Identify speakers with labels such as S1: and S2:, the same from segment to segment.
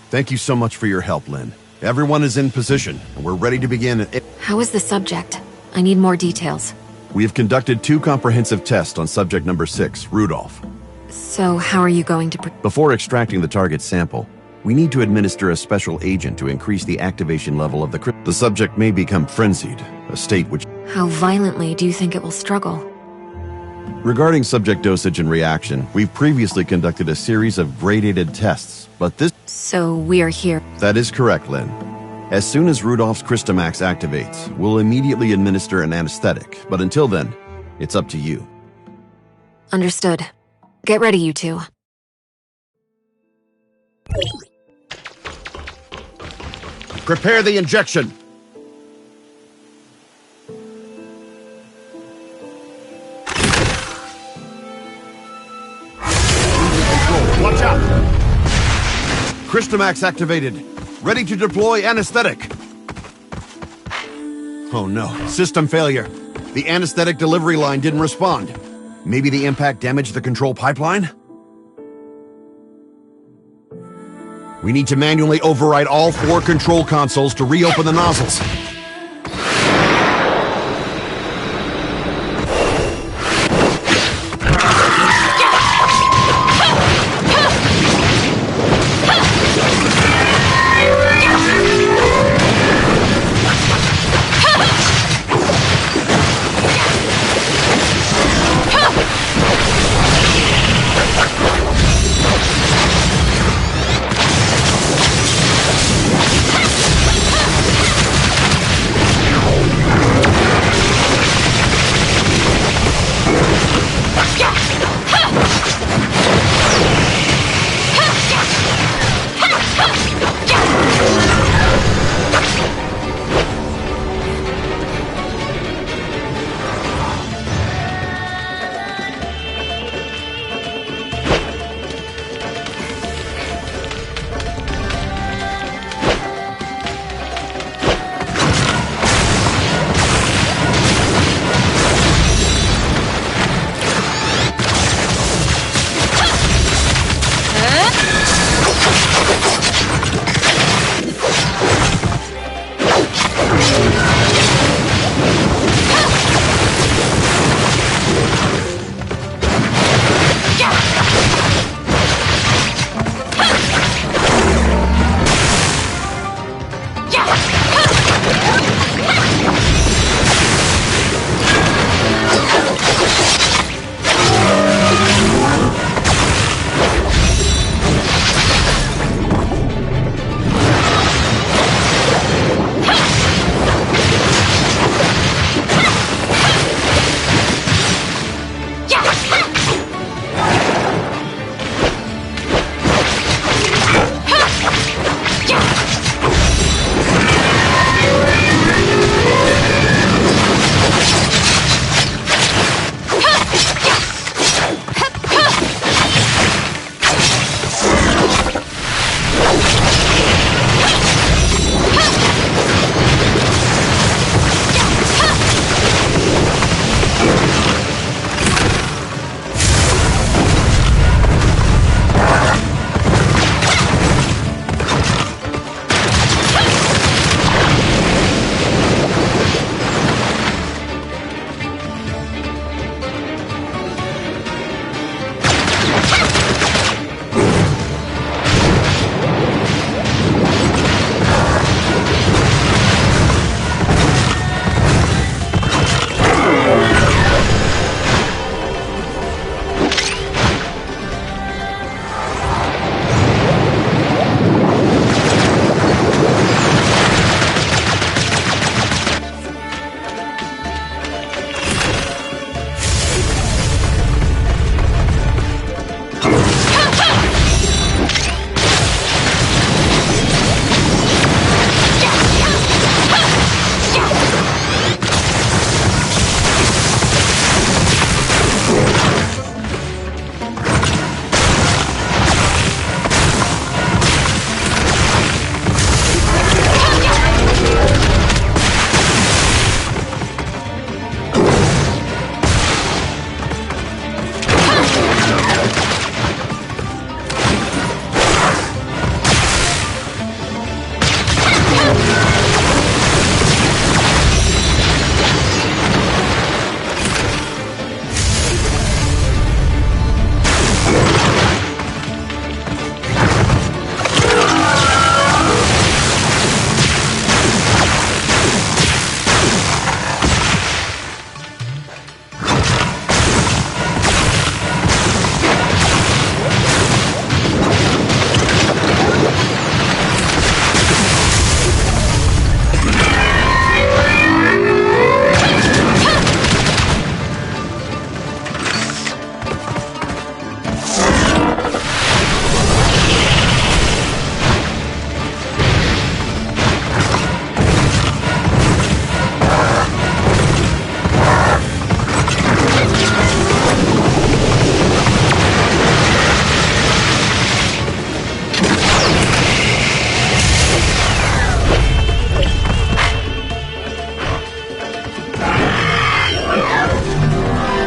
S1: Thank you so much for your help, Lynn. Everyone is in position, and we're ready to begin.
S2: How is the subject? I need more details.
S1: We have conducted 2 comprehensive tests on subject number 6, Rudolph.
S2: So, how are you going to...
S1: Before extracting the target sample, we need to administer a special agent to increase the activation level of the subject may become frenzied, a state which...
S2: How violently do you think it will struggle?
S1: Regarding subject dosage and reaction, we've previously conducted a series of gradated tests, but this...
S2: So, we are here.
S1: That is correct, Lynn. As soon as Rudolph's Crystamax activates, we'll immediately administer an anesthetic, but until then, it's up to you.
S2: Understood. Get ready, you two.
S1: Prepare the injection! Watch out! Crystamax activated. Ready to deploy anesthetic. Oh no, system failure. The anesthetic delivery line didn't respond. Maybe the impact damaged the control pipeline? We need to manually override all 4 control consoles to reopen the nozzles.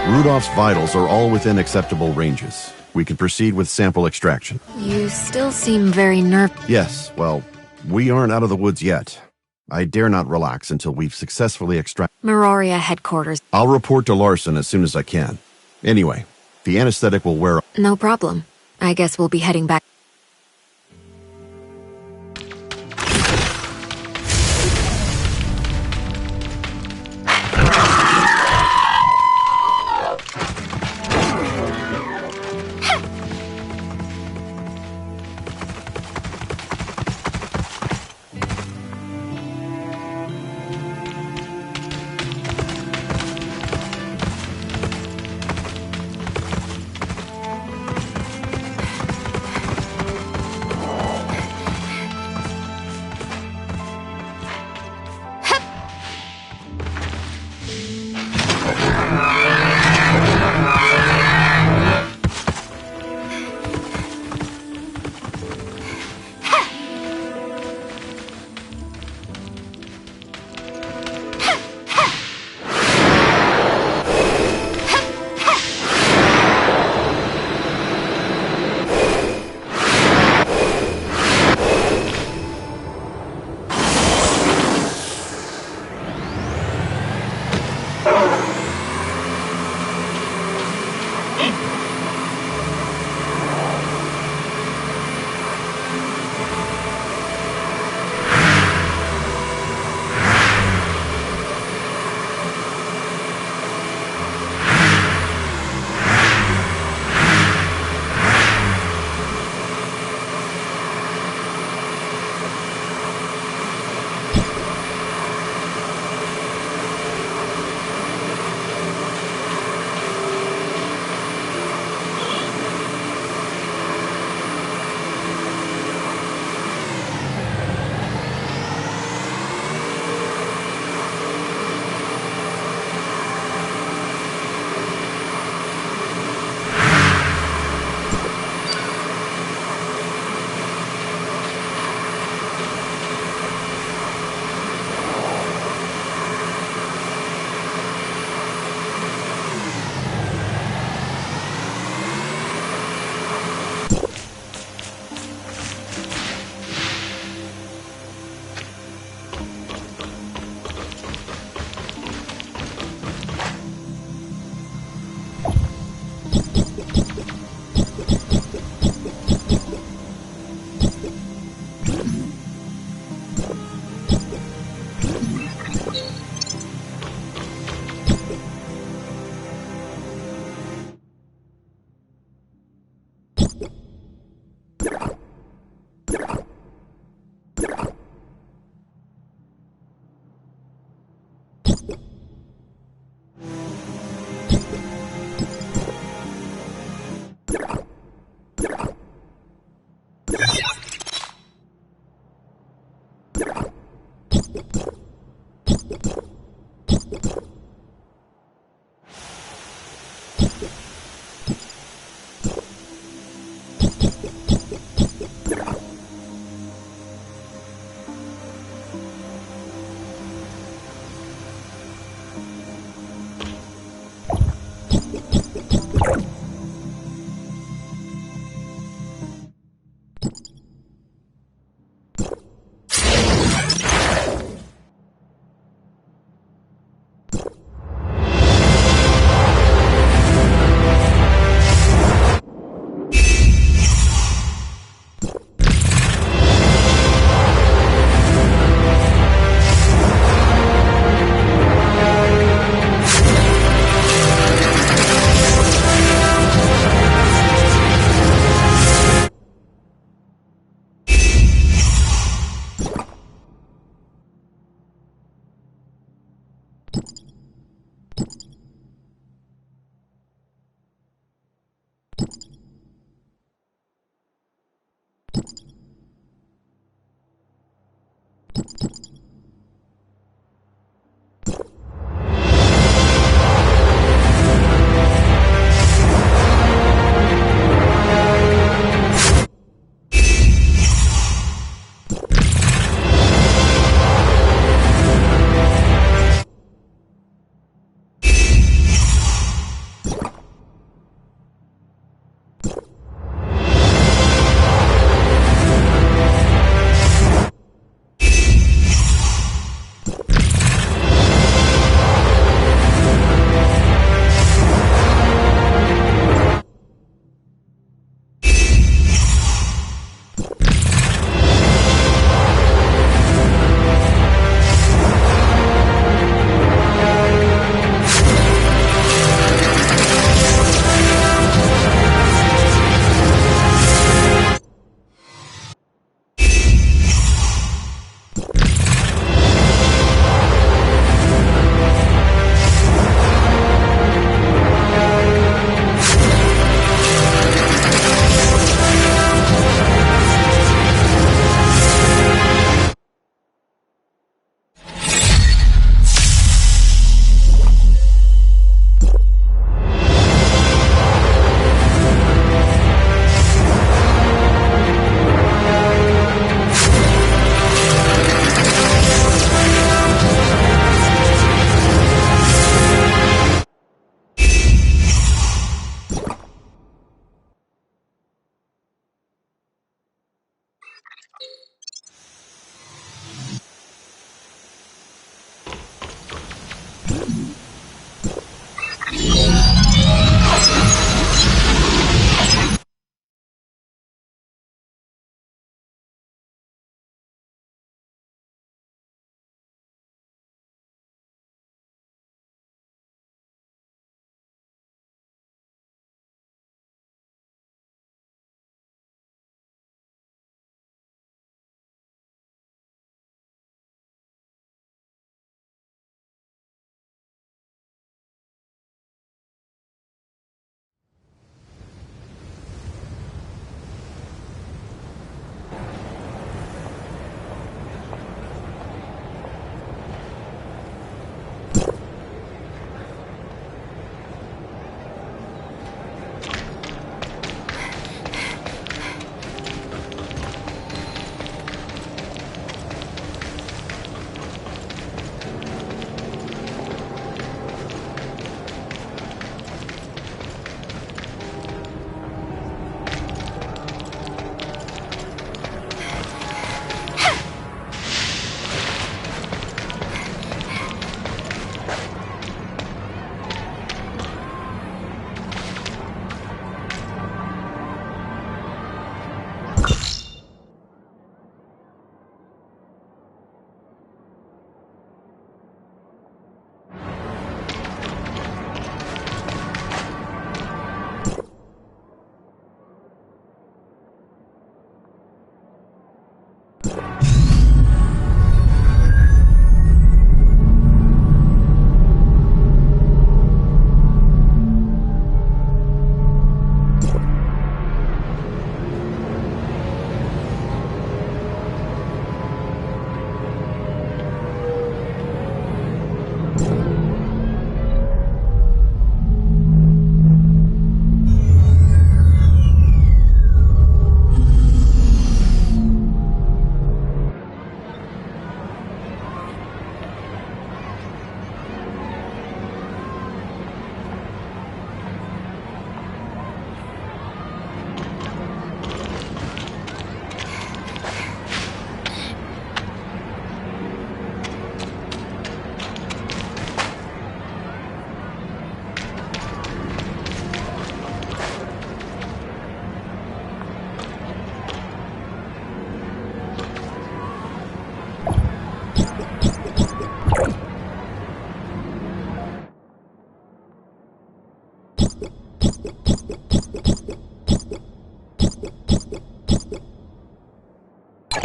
S1: Rudolph's vitals are all within acceptable ranges. We can proceed with sample extraction.
S2: You still seem very nervous.
S1: Yes, well, we aren't out of the woods yet. I dare not relax until we've successfully extracted.
S2: Meroria headquarters.
S1: I'll report to Larson as soon as I can. Anyway, the anesthetic will wear off.
S2: No problem. I guess we'll be heading back.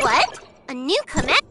S3: What? A new command?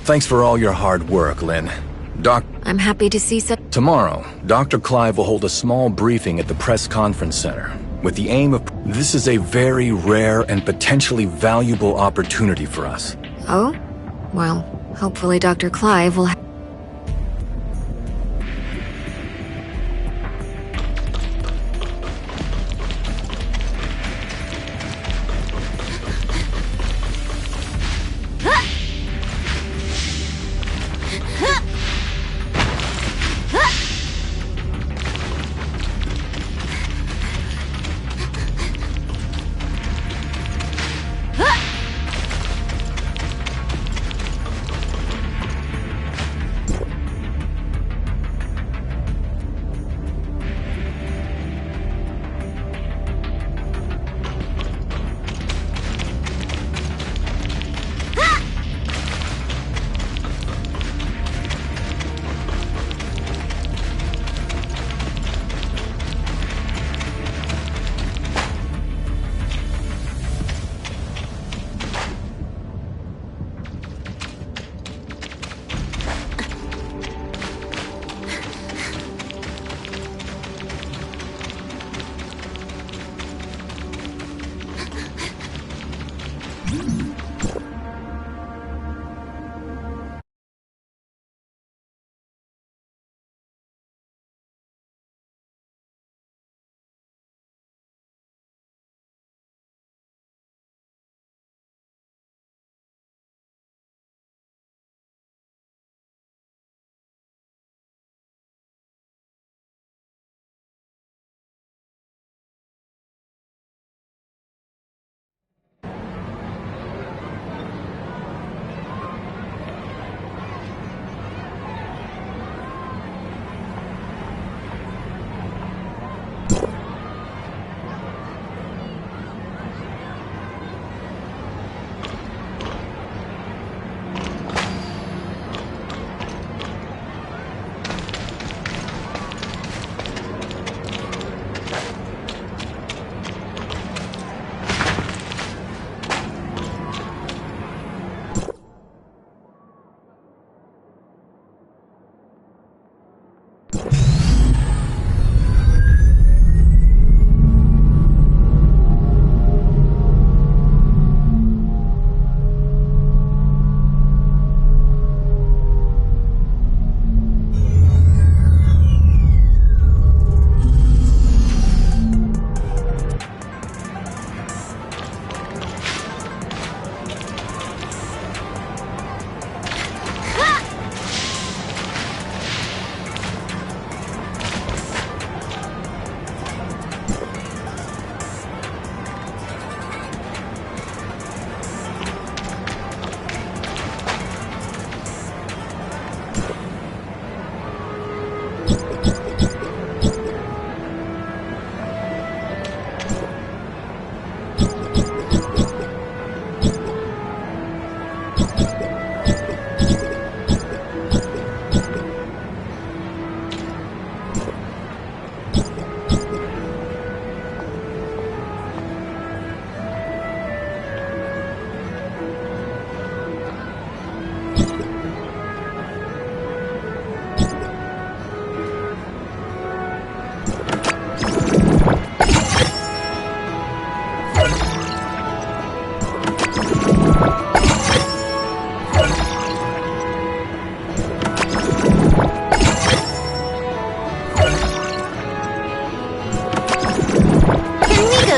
S4: Thanks for all your hard work, Lynn.
S2: I'm happy to see so.
S4: Tomorrow, Dr. Clive will hold a small briefing at the press conference center with the aim of... This is a very rare and potentially valuable opportunity for us.
S2: Oh? Well, hopefully Dr. Clive will...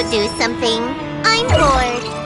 S3: do something. I'm bored.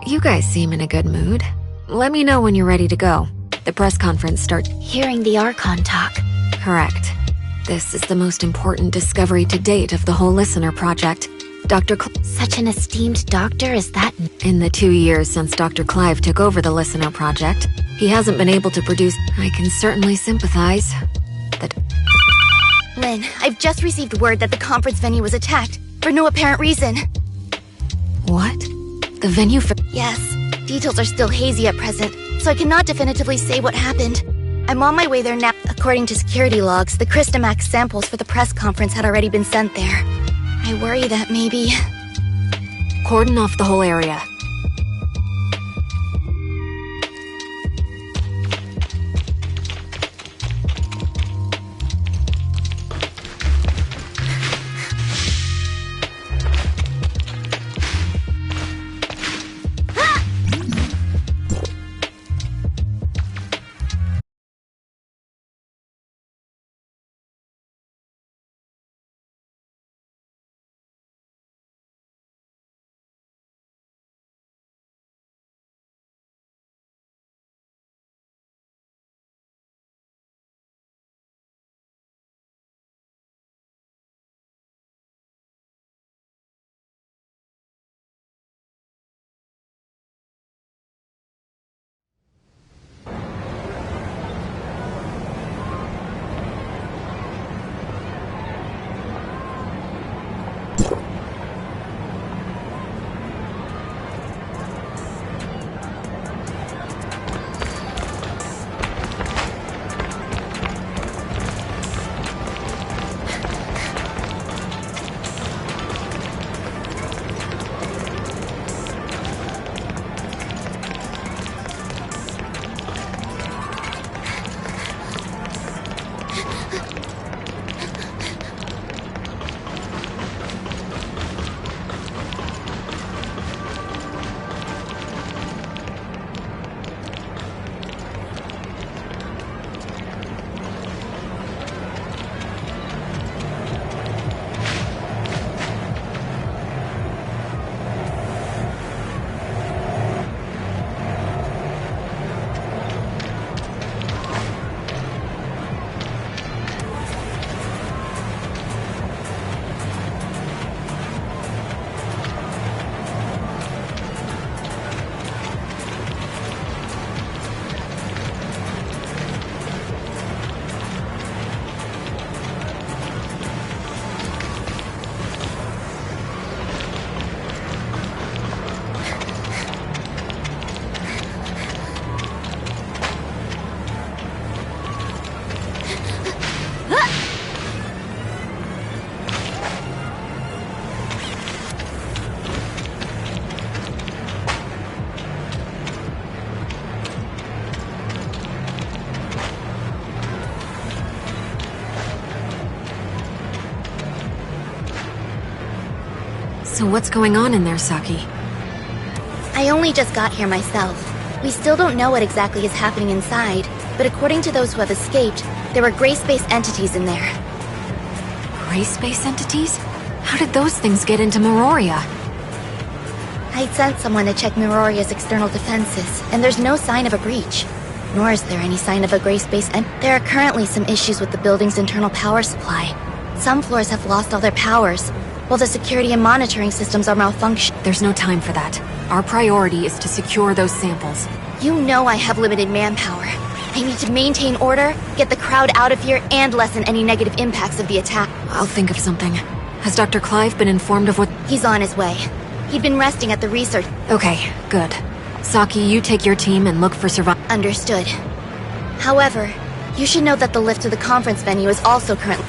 S2: You guys seem in a good mood. Let me know when you're ready to go. The press conference starts.
S3: Hearing the Archon talk.
S2: Correct. This is the most important discovery to date of the whole Listener project.
S3: Such an esteemed doctor as that.
S2: In the 2 years since Dr. Clive took over the Listener project, he hasn't been able to produce. I can certainly sympathize.
S5: Lynn, I've just received word that the conference venue was attacked, for no apparent reason.
S2: What? The venue for.
S5: Yes, details are still hazy at present, so I cannot definitively say what happened. I'm on my way there now. According to security logs, the Crystamax samples for the press conference had already been sent there. I worry that maybe...
S2: Cordon off the whole area. So what's going on in there, Saki?
S5: I only just got here myself. We still don't know what exactly is happening inside, but according to those who have escaped, there were gray space entities in there.
S2: Gray space entities? How did those things get into Meroria?
S5: I'd sent someone to check Miroria's external defenses, and there's no sign of a breach. Nor is there any sign of a gray space There are currently some issues with the building's internal power supply. Some floors have lost all their powers, while the security and monitoring systems are malfunctioning.
S2: There's no time for that. Our priority is to secure those samples.
S5: You know I have limited manpower. I need to maintain order, get the crowd out of here, and lessen any negative impacts of the attack.
S2: I'll think of something. Has Dr. Clive been informed of what—
S5: He's on his way. He'd been resting at the research—
S2: Okay, good. Saki, you take your team and look for
S5: Understood. However, you should know that the lift to the conference venue is also currently—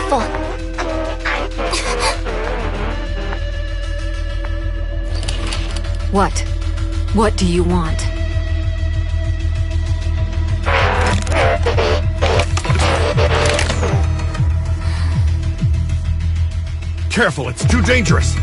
S5: careful.
S2: What? What do you want?
S1: Careful, it's too dangerous!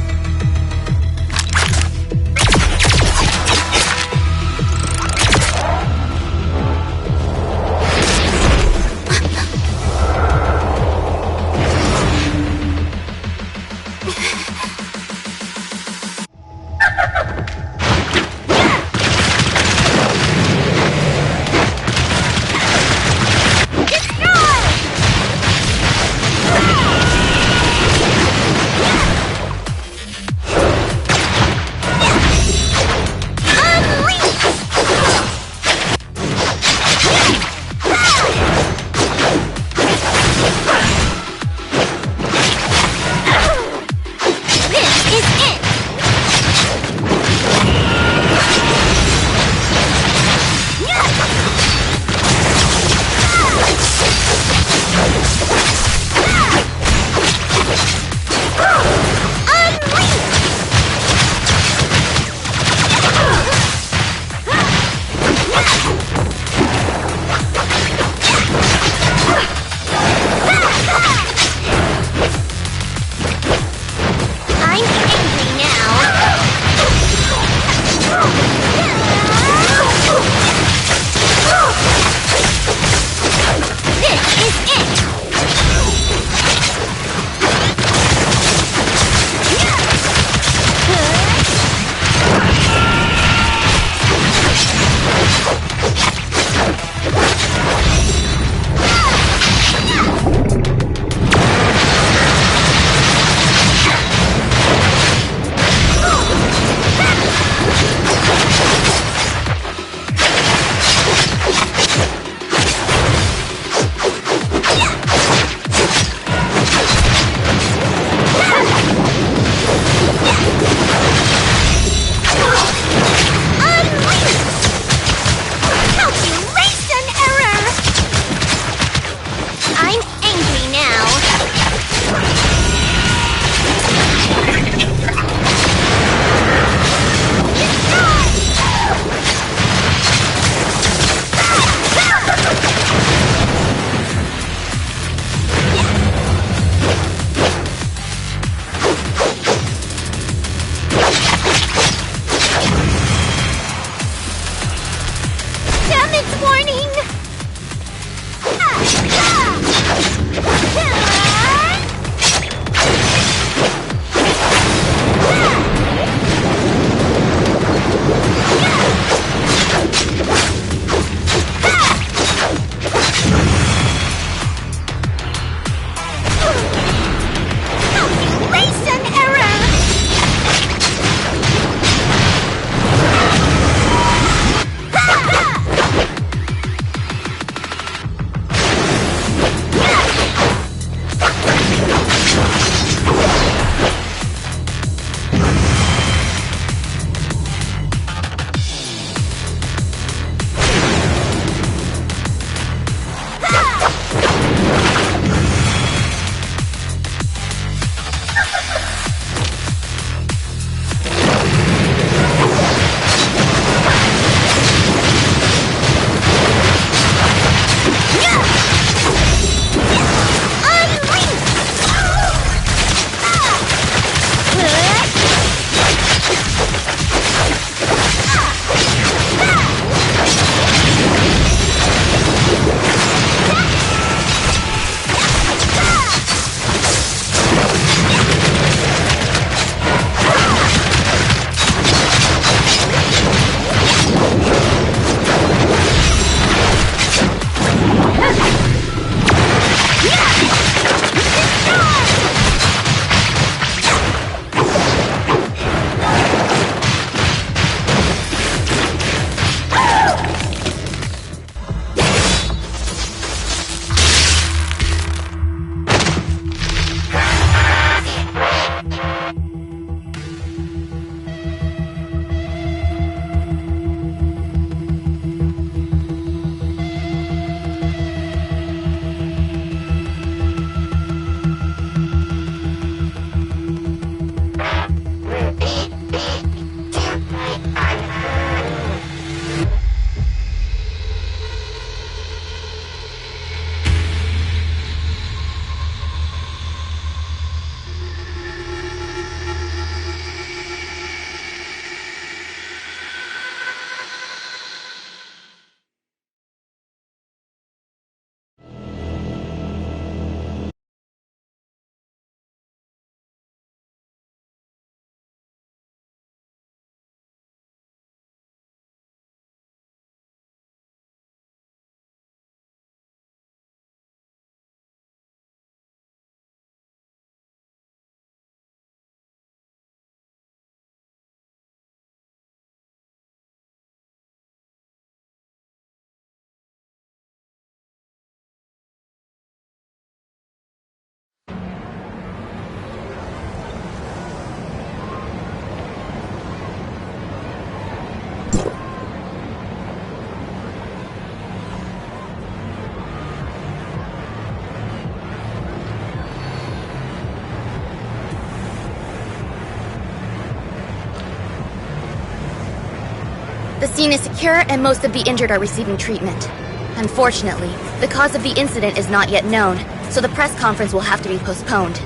S5: scene is secure and most of the injured are receiving treatment. Unfortunately, the cause of the incident is not yet known, so the press conference will have to be postponed.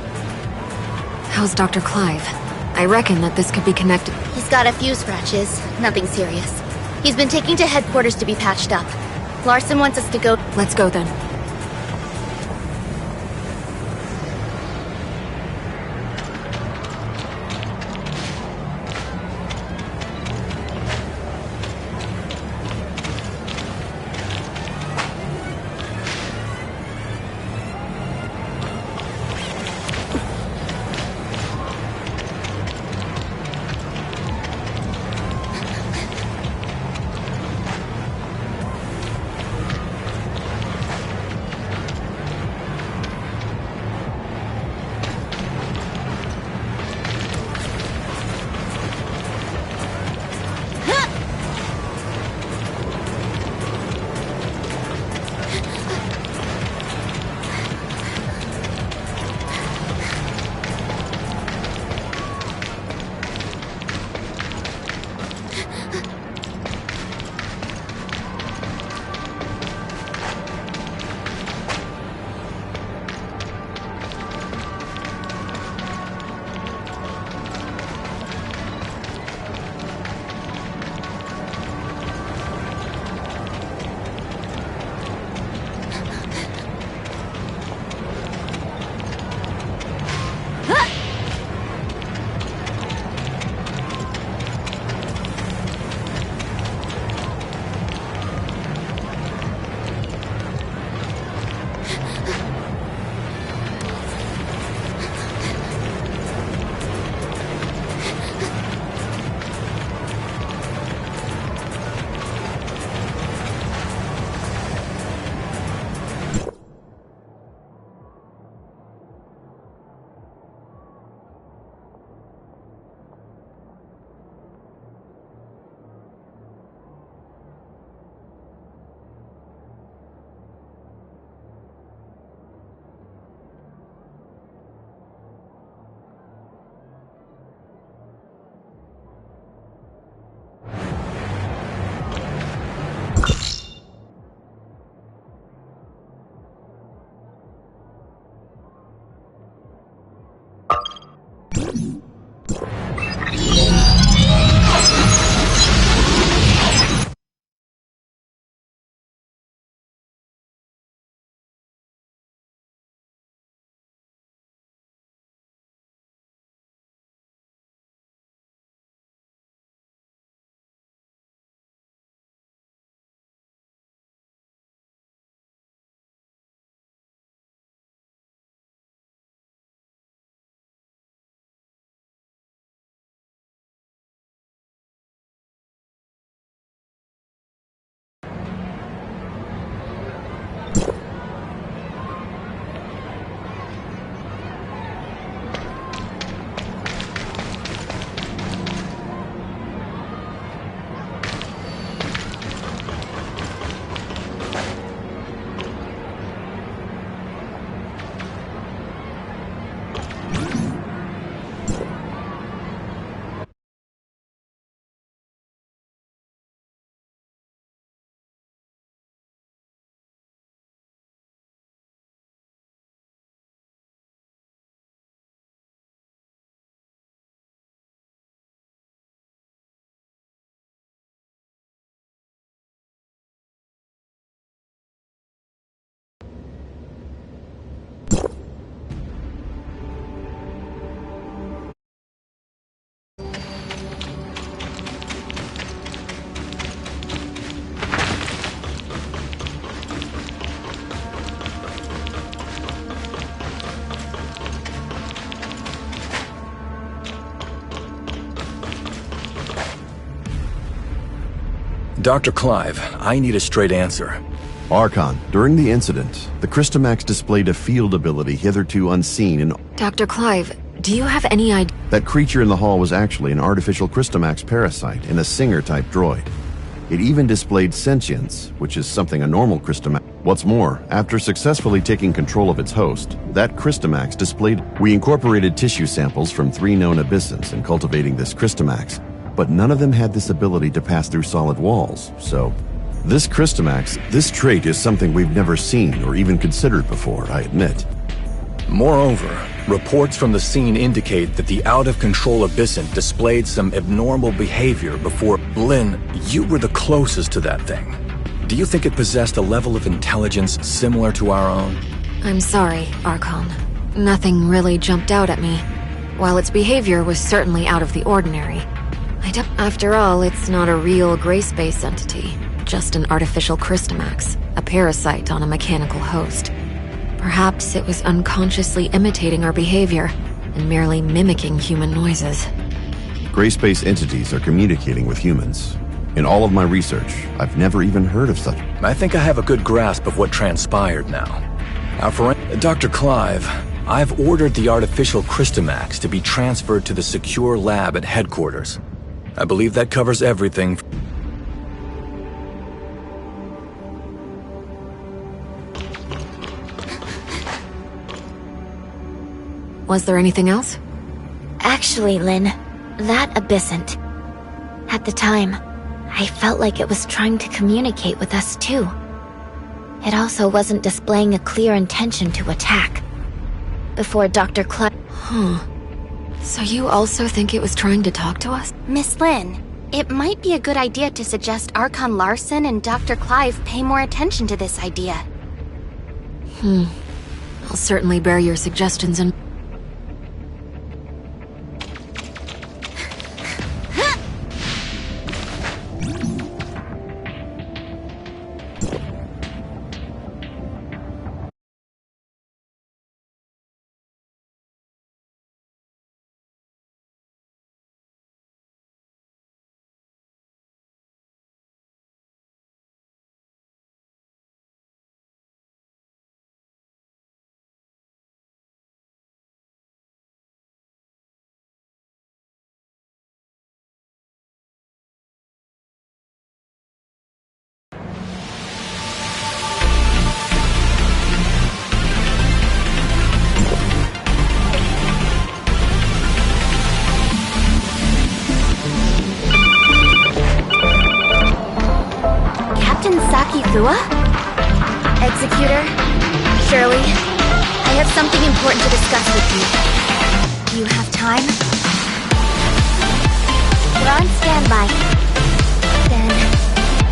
S2: How's Dr. Clive? I reckon that this could be connected.
S5: He's got a few scratches, nothing serious. He's been taken to headquarters to be patched up. Larson wants us to go.
S2: Let's go then.
S4: Dr. Clive, I need a straight answer.
S1: Archon, during the incident, the Christomax displayed a field ability hitherto unseen in...
S2: Dr. Clive, do you have any idea?
S1: That creature in the hall was actually an artificial Christomax parasite in a Singer-type droid. It even displayed sentience, which is something a normal Christomax... What's more, after successfully taking control of its host, that Christomax displayed... We incorporated tissue samples from 3 known abyssins in cultivating this Christomax. but none of them had this ability to pass through solid walls, so... This this trait is something we've never seen or even considered before, I admit.
S4: Moreover, reports from the scene indicate that the out-of-control Abyssant displayed some abnormal behavior before... Lynn, you were the closest to that thing. Do you think it possessed a level of intelligence similar to our own?
S2: I'm sorry, Archon. Nothing really jumped out at me. While its behavior was certainly out of the ordinary. After all, it's not a real gray space entity. Just an artificial Crystamax, a parasite on a mechanical host. Perhaps it was unconsciously imitating our behavior and merely mimicking human noises.
S1: Gray space entities are communicating with humans. In all of my research, I've never even heard of such.
S4: I think I have a good grasp of what transpired now. Dr. Clive, I've ordered the artificial Crystamax to be transferred to the secure lab at headquarters. I believe that covers everything.
S2: Was there anything else?
S3: Actually, Lynn, that Abyssant. At the time, I felt like it was trying to communicate with us too. It also wasn't displaying a clear intention to attack. Before Dr. Clive...
S2: So you also think it was trying to talk to us?
S5: Miss Lynn, it might be a good idea to suggest Archon Larson and Dr. Clive pay more attention to this idea.
S2: I'll certainly bear your suggestions in...
S5: Executor, Shirley, I have something important to discuss with you. Do you have time?
S3: We're on standby.
S5: Then,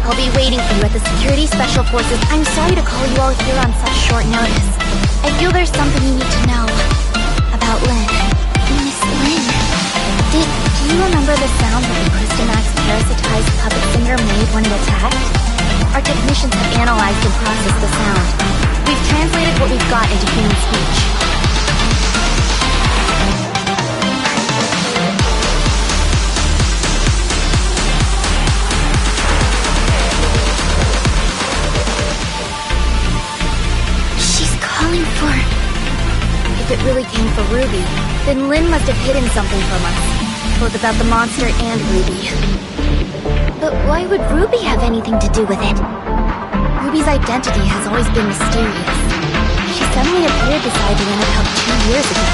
S5: I'll be waiting for you at the Security Special Forces. I'm sorry to call you all here on such short notice. I feel there's something you need to know about Lynn.
S3: Miss Lynn,
S5: Do you remember the sound that the Crystamax parasitized puppet singer made when it attacked? Our technicians have analyzed and processed the sound. We've translated what we've got into human speech.
S3: she's calling for...
S5: If it really came for Ruby, then Lynn must have hidden something from us, both about the monster and Ruby.
S3: But why would Ruby have anything to do with it?
S5: Ruby's identity has always been mysterious. She suddenly appeared beside Lynn about 2 years ago.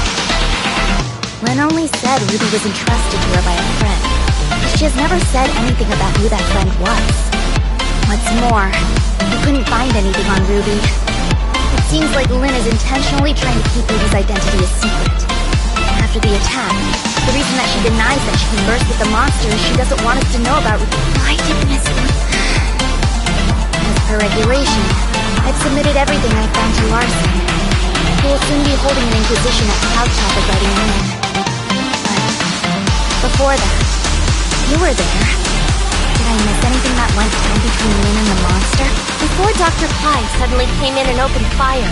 S5: Lynn only said Ruby was entrusted to her by a friend. She has never said anything about who that friend was. What's more, we couldn't find anything on Ruby. It seems like Lynn is intentionally trying to keep Ruby's identity a secret. After the attack, the reason that she denies that she conversed with the monster is she doesn't want us to know about Ruby.
S3: Why did Miss Lynn...
S5: As per regulation, I've submitted everything I found to Larson, who will soon be holding an inquisition at Cloudtop regarding Lynn. But before that, you were there. Did I miss anything that went down between Lynn and the monster?
S6: Before Dr. Clive suddenly came in and opened fire,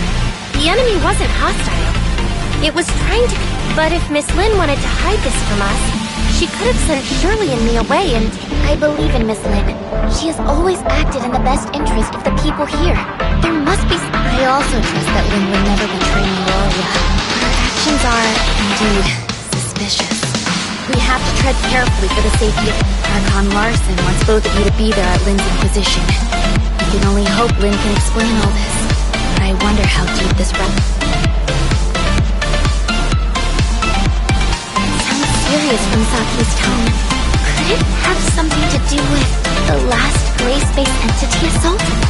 S6: the enemy wasn't hostile. It was trying to... But if Miss Lynn wanted to hide this from us, she could have sent Shirley and me away and...
S3: I believe in Miss Lynn. She has always acted in the best interest of the people here. There must be...
S5: I also trust that Lynn would never betray Meloria. Her actions are, indeed, suspicious. We have to tread carefully for the safety of... Archon Larson wants both of you to be there at Lynn's Inquisition. We can only hope Lynn can explain all this. But I wonder how deep this
S3: Sounds serious from Saki's tone. Could it have something to do with the last gray space entity assault?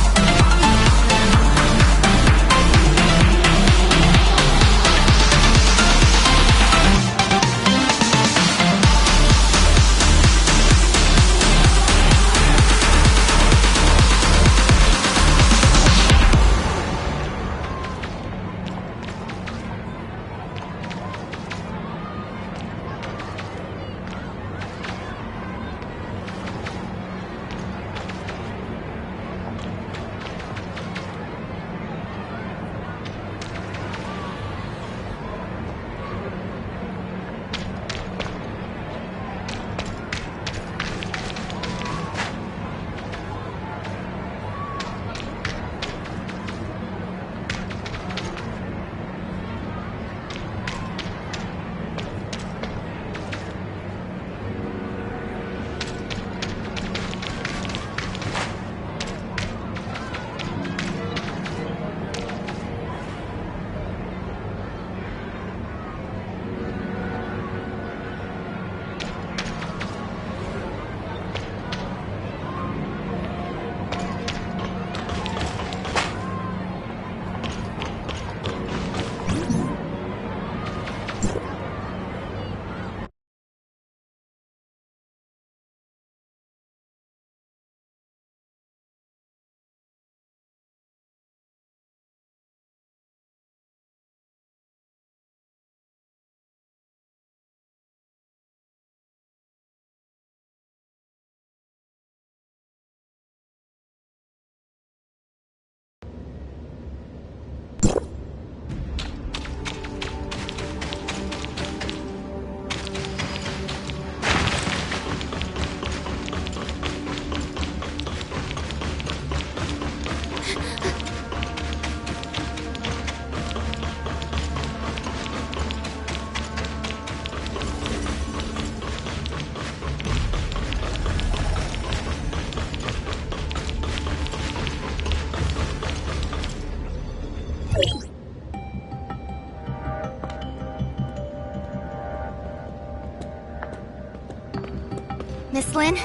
S5: Miss Lin,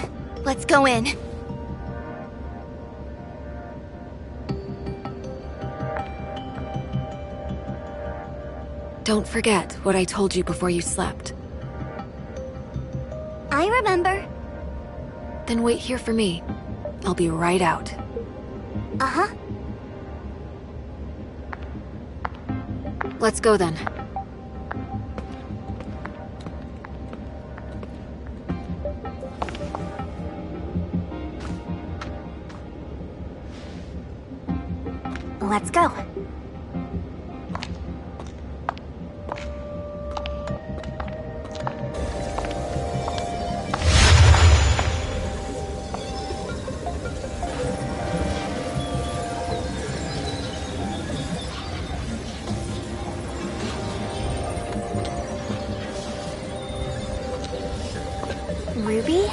S5: let's go in.
S2: Don't forget what I told you before you slept.
S5: I remember.
S2: Then wait here for me. I'll be right out.
S5: Uh-huh.
S2: Let's go then.
S5: Let's go. Ruby?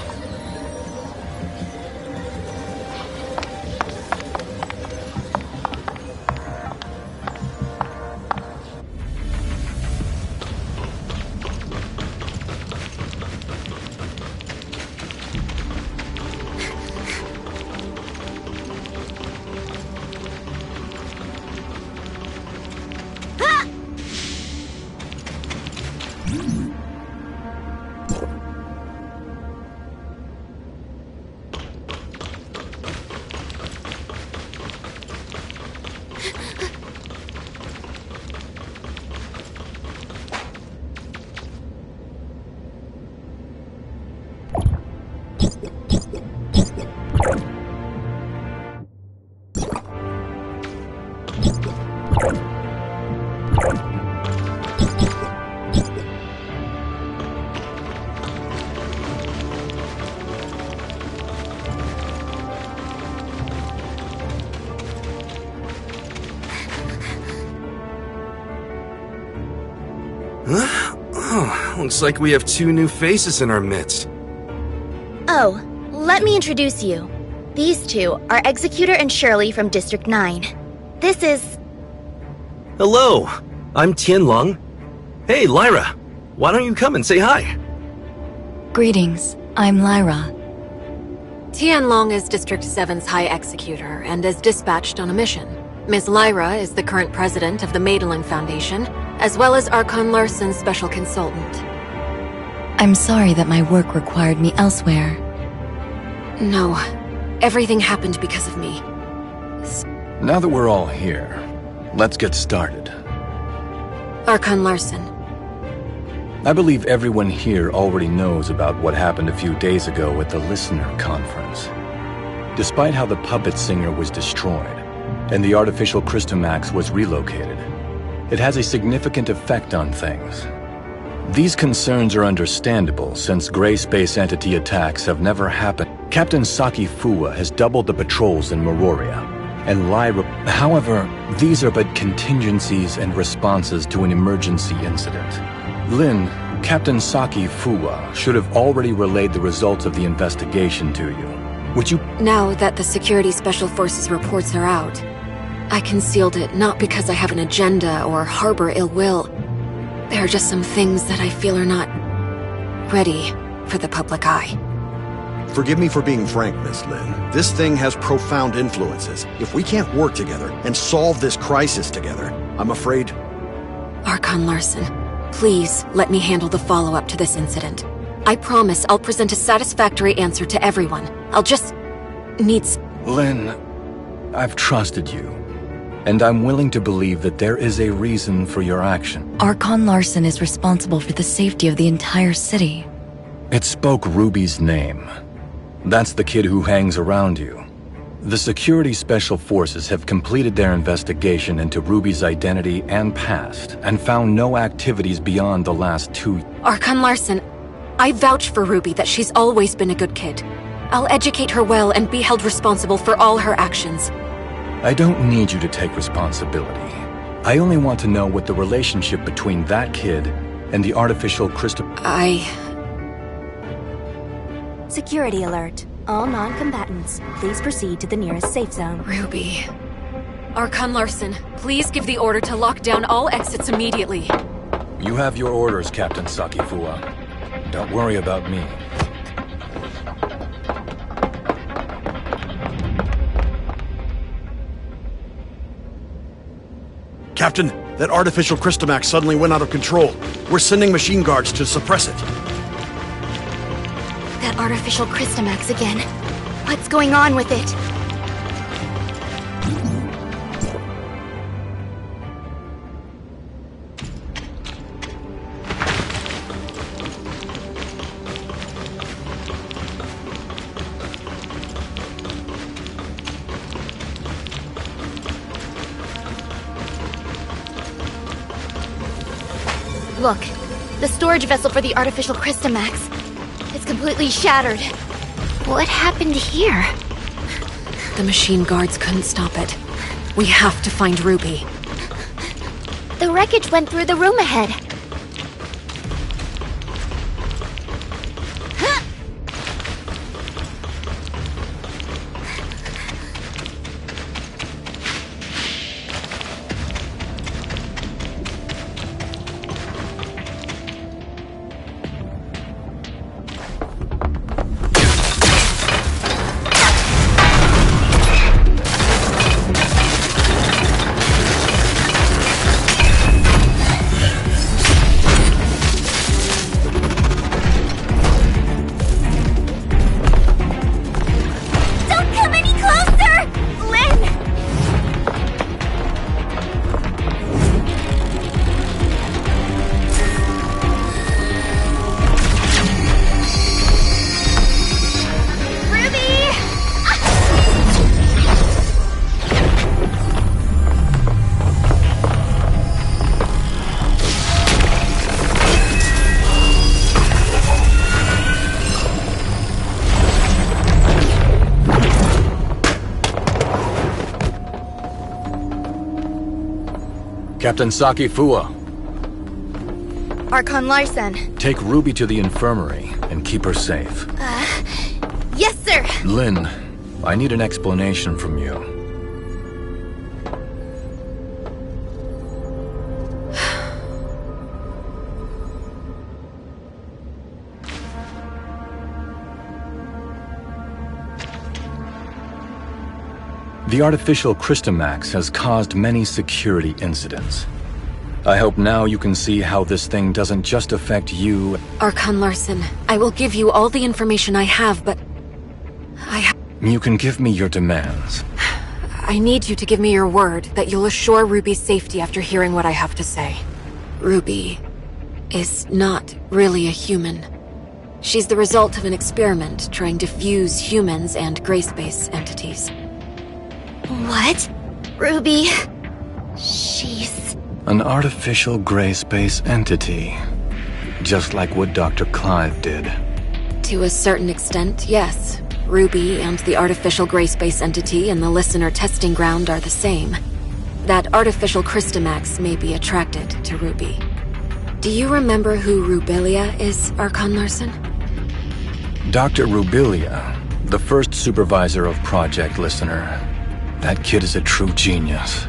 S7: Oh, looks like we have two new faces in our midst.
S5: Oh, let me introduce you. These two are Executor and Shirley from District 9. This is...
S7: Hello, I'm Tianlong. Hey, Lyra, why don't you come and say hi?
S8: Greetings. I'm Lyra.
S2: Tianlong is District 7's High Executor and is dispatched on a mission. Ms. Lyra is the current president of the Madeline Foundation, as well as Archon Larson's special consultant.
S8: I'm sorry that my work required me elsewhere.
S2: No, everything happened because of me.
S4: Now that we're all here, let's get started.
S2: Archon Larson.
S4: I believe everyone here already knows about what happened a few days ago at the Listener Conference. Despite how the puppet singer was destroyed, and the artificial Christomax was relocated, it has a significant effect on things. These concerns are understandable since gray space entity attacks have never happened. Captain Saki Fuwa has doubled the patrols in Meroria, and Lyra... However, these are but contingencies and responses to an emergency incident. Lin, Captain Saki Fuwa should have already relayed the results of the investigation to you. Would you...
S2: Now that the Security Special Forces reports are out, I concealed it not because I have an agenda or harbor ill will. There are just some things that I feel are not ready for the public eye.
S9: Forgive me for being frank, Miss Lin. This thing has profound influences. If we can't work together and solve this crisis together, I'm afraid...
S2: Archon Larson, please let me handle the follow-up to this incident. I promise I'll present a satisfactory answer to everyone. I'll just... need...
S4: Lin, I've trusted you, and I'm willing to believe that there is a reason for your action.
S8: Archon Larson is responsible for the safety of the entire city.
S4: It spoke Ruby's name. That's the kid who hangs around you. The Security Special Forces have completed their investigation into Ruby's identity and past, and found no activities beyond the last 2 years.
S2: Archon Larson, I vouch for Ruby that she's always been a good kid. I'll educate her well and be held responsible for all her actions.
S4: I don't need you to take responsibility. I only want to know what the relationship between that kid and the artificial crystal...
S10: Security alert. All non-combatants, please proceed to the nearest safe zone.
S2: Ruby. Archon Larson, please give the order to lock down all exits immediately.
S4: You have your orders, Captain Saki Fuwa. Don't worry about me.
S9: Captain, that artificial Christomax suddenly went out of control. We're sending machine guards to suppress it.
S5: That artificial Christomax again. What's going on with it? Look, the storage vessel for the artificial Christomax. It's completely shattered. What happened here?
S2: The machine guards couldn't stop it. We have to find Ruby.
S3: The wreckage went through the room ahead.
S4: Captain Saki Fuwa.
S5: Archon Larson.
S4: Take Ruby to the infirmary and keep her safe.
S5: Yes, sir!
S4: Lin, I need an explanation from you. The artificial Crystamax has caused many security incidents. I hope now you can see how this thing doesn't just affect you.
S2: Archon Larson, I will give you all the information I have, but...
S4: You can give me your demands.
S2: I need you to give me your word that you'll assure Ruby's safety after hearing what I have to say. Ruby is not really a human. She's the result of an experiment trying to fuse humans and gray space entities.
S5: What? Ruby... She's...
S4: An artificial gray space entity. Just like what Dr. Clive did.
S2: To a certain extent, yes. Ruby and the artificial gray space entity in the listener testing ground are the same. That artificial Crystamax may be attracted to Ruby. Do you remember who Rubilia is, Archon Larson?
S4: Dr. Rubilia, the first supervisor of Project Listener. That kid is a true genius.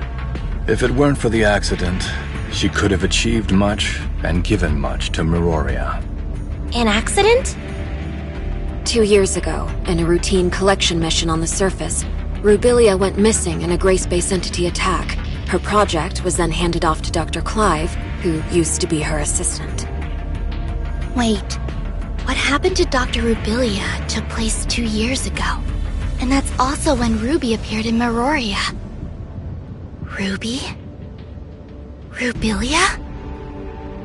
S4: If it weren't for the accident, she could have achieved much and given much to Meroria.
S6: An accident?
S2: 2 years ago, in a routine collection mission on the surface, Rubilia went missing in a gray space entity attack. Her project was then handed off to Dr. Clive, who used to be her assistant.
S5: Wait, what happened to Dr. Rubilia took place 2 years ago. And that's also when Ruby appeared in Meroria. Ruby? Rubilia?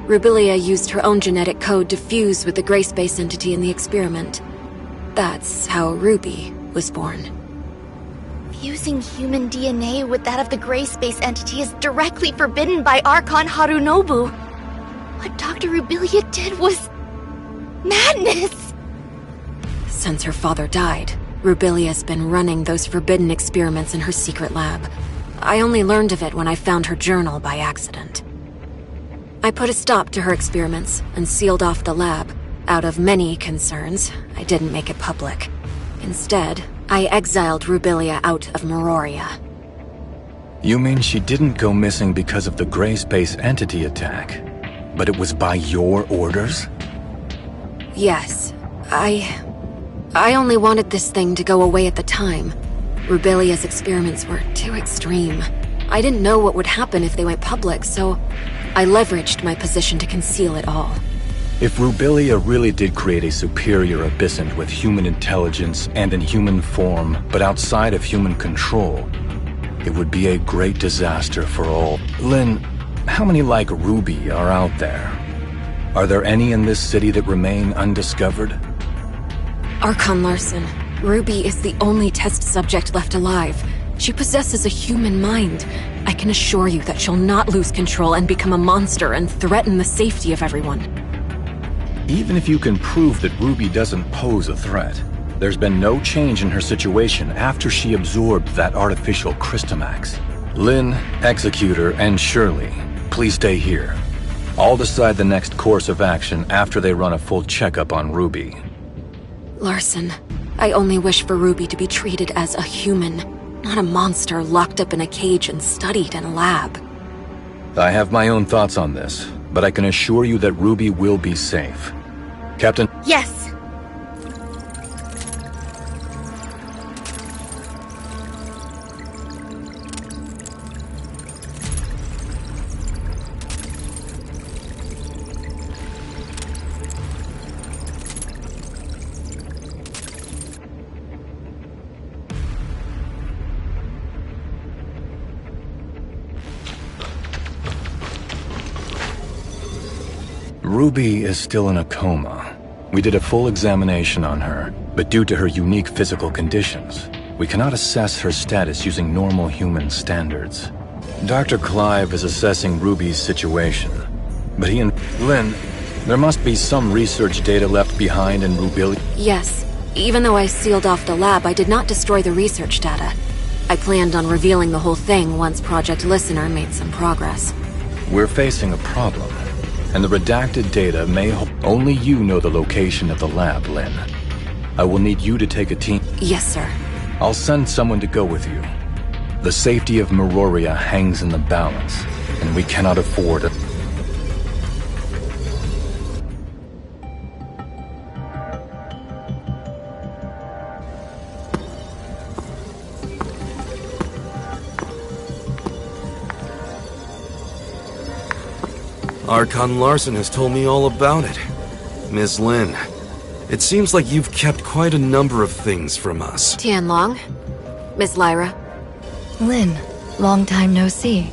S2: Rubilia used her own genetic code to fuse with the gray space entity in the experiment. That's how Ruby was born.
S5: Fusing human DNA with that of the gray space entity is directly forbidden by Archon Harunobu. What Dr. Rubilia did was... madness!
S2: Since her father died, Rubilia's been running those forbidden experiments in her secret lab. I only learned of it when I found her journal by accident. I put a stop to her experiments and sealed off the lab. Out of many concerns, I didn't make it public. Instead, I exiled Rubilia out of Meroria.
S4: You mean she didn't go missing because of the gray space entity attack, but it was by your orders?
S2: Yes. I only wanted this thing to go away at the time. Rubilia's experiments were too extreme. I didn't know what would happen if they went public, so I leveraged my position to conceal it all.
S4: If Rubilia really did create a superior abyssant with human intelligence and in human form, but outside of human control, it would be a great disaster for all. Lynn, how many like Ruby are out there? Are there any in this city that remain undiscovered?
S2: Archon Larson, Ruby is the only test subject left alive. She possesses a human mind. I can assure you that she'll not lose control and become a monster and threaten the safety of everyone.
S4: Even if you can prove that Ruby doesn't pose a threat, there's been no change in her situation after she absorbed that artificial Crystamax. Lynn, Executor, and Shirley, please stay here. I'll decide the next course of action after they run a full checkup on Ruby.
S2: Larson, I only wish for Ruby to be treated as a human, not a monster locked up in a cage and studied in a lab.
S4: I have my own thoughts on this, but I can assure you that Ruby will be safe. Captain?
S5: Yes.
S4: Ruby is still in a coma. We did a full examination on her, but due to her unique physical conditions, we cannot assess her status using normal human standards. Dr. Clive is assessing Ruby's situation, but he and Lynn, there must be some research data left behind in Rubilia.
S2: Yes. Even though I sealed off the lab, I did not destroy the research data. I planned on revealing the whole thing once Project Listener made some progress.
S4: We're facing a problem, and the redacted data may only you know the location of the lab, Lynn. I will need you to take a team.
S2: Yes, sir.
S4: I'll send someone to go with you. The safety of Meroria hangs in the balance, and we cannot afford it.
S7: Archon Larson has told me all about it. Miss Lin, it seems like you've kept quite a number of things from us.
S2: Tianlong? Miss Lyra?
S8: Lin, long time no see.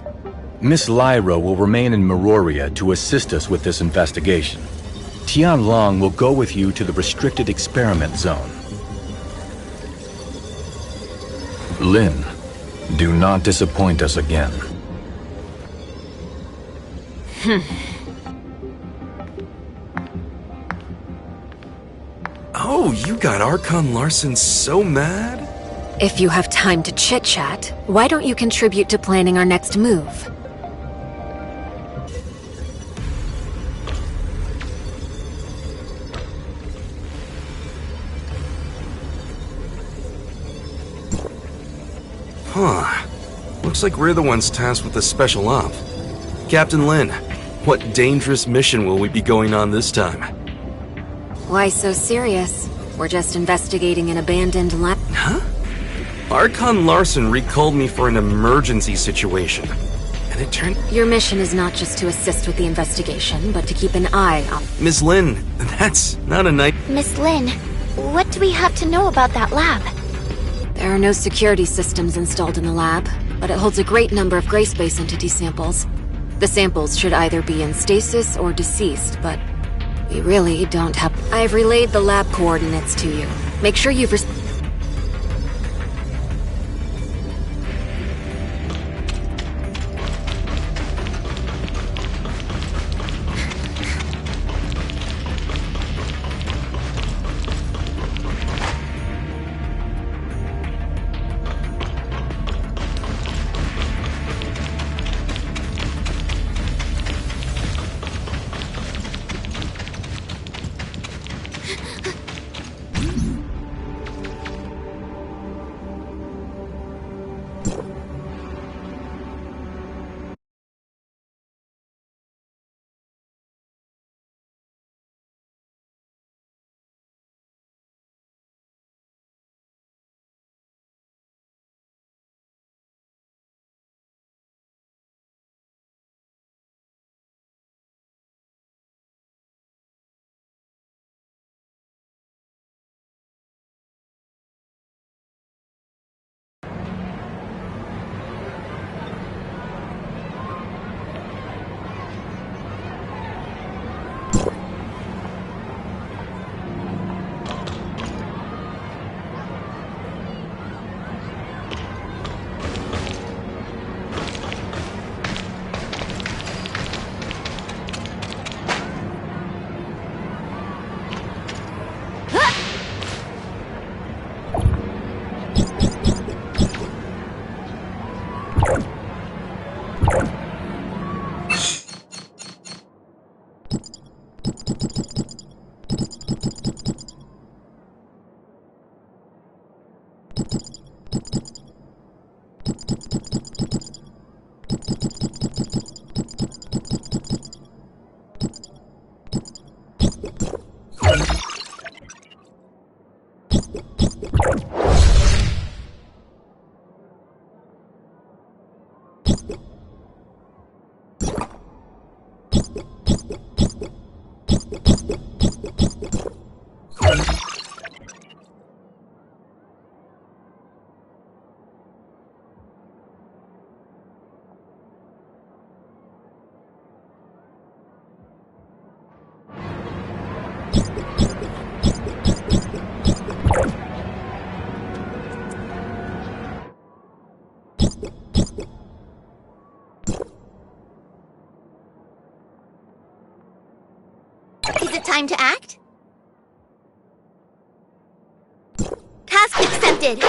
S4: Miss Lyra will remain in Meroria to assist us with this investigation. Tianlong will go with you to the restricted experiment zone. Lin, do not disappoint us again.
S7: Oh, you got Archon Larson so mad?
S2: If you have time to chit-chat, why don't you contribute to planning our next move?
S7: Huh. Looks like we're the ones tasked with the special op. Captain Lin, what dangerous mission will we be going on this time?
S2: Why so serious? We're just investigating an abandoned lab.
S7: Huh? Archon Larson recalled me for an emergency situation. And it turned...
S2: Your mission is not just to assist with the investigation, but to keep an eye on...
S7: Miss Lin, that's not a night...
S3: Miss Lin, what do we have to know about that lab?
S2: There are no security systems installed in the lab, but it holds a great number of gray space entity samples. The samples should either be in stasis or deceased, but we really don't have... I've relayed the lab coordinates to you. Make sure you've...
S5: Is it time to act? Task accepted!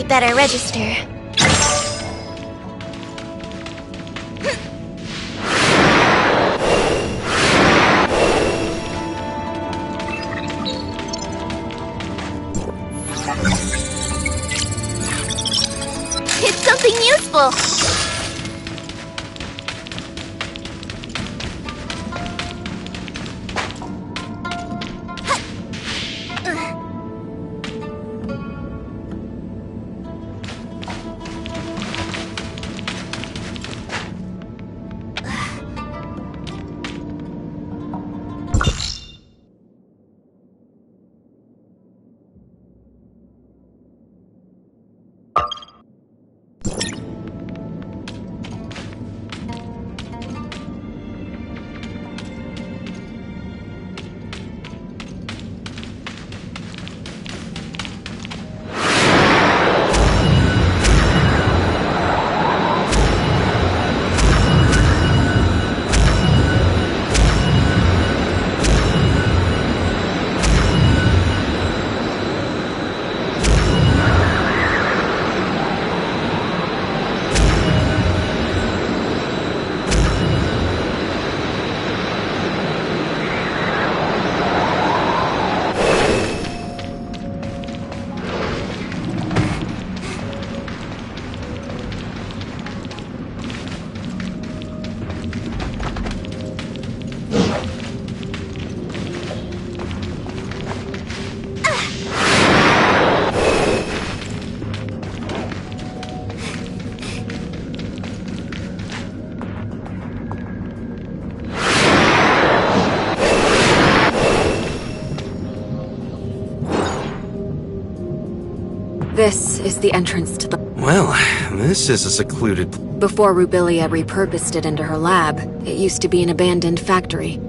S5: better register. It's something useful!
S2: This is the entrance to the...
S7: Well, this is a secluded...
S2: Before Rubilia repurposed it into her lab, it used to be an abandoned factory.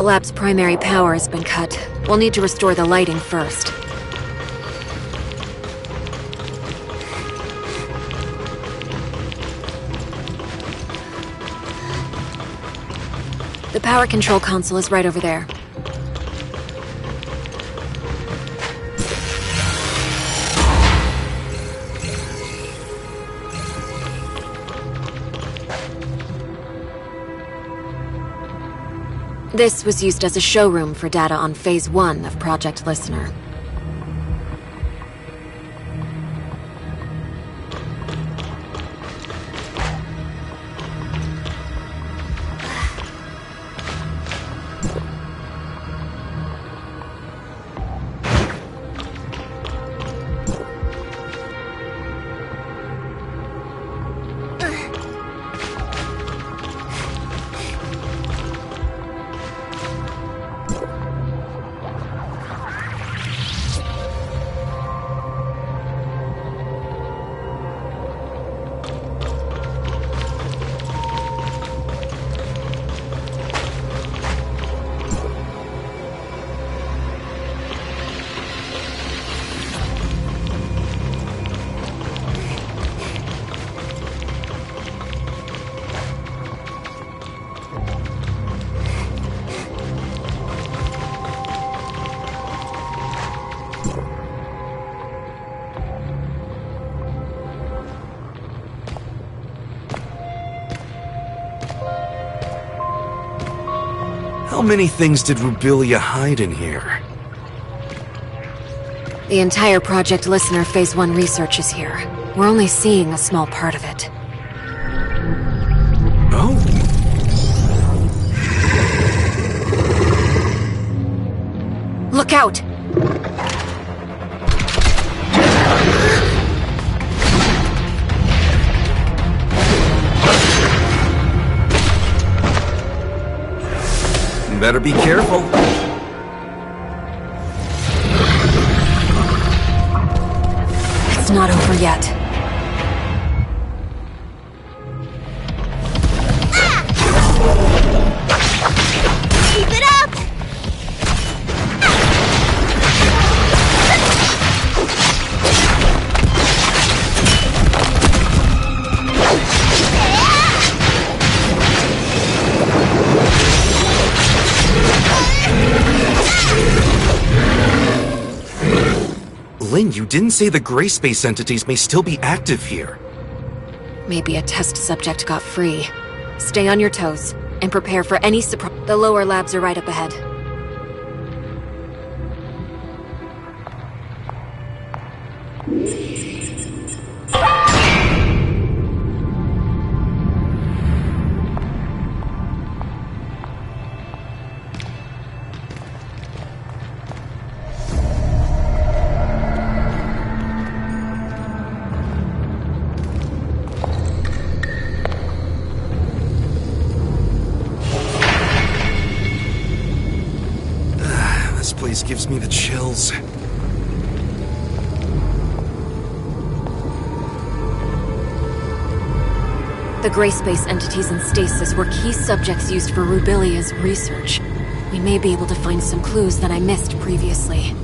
S2: The lab's primary power has been cut. We'll need to restore the lighting first. The power control console is right over there. This was used as a showroom for data on Phase 1 of Project Listener.
S7: How many things did Rubilia hide in here?
S2: The entire Project Listener Phase 1 research is here. We're only seeing a small part of it.
S7: Oh.
S2: Look out!
S7: Better be careful.
S2: It's not over yet.
S5: Keep it up!
S7: Lynn, you didn't say the gray space entities may still be active here.
S2: Maybe a test subject got free. Stay on your toes, and prepare for any surprise. The lower labs are right up ahead.
S7: This place gives me the chills.
S2: The gray space entities in stasis were key subjects used for Rubilia's research. We may be able to find some clues that I missed previously.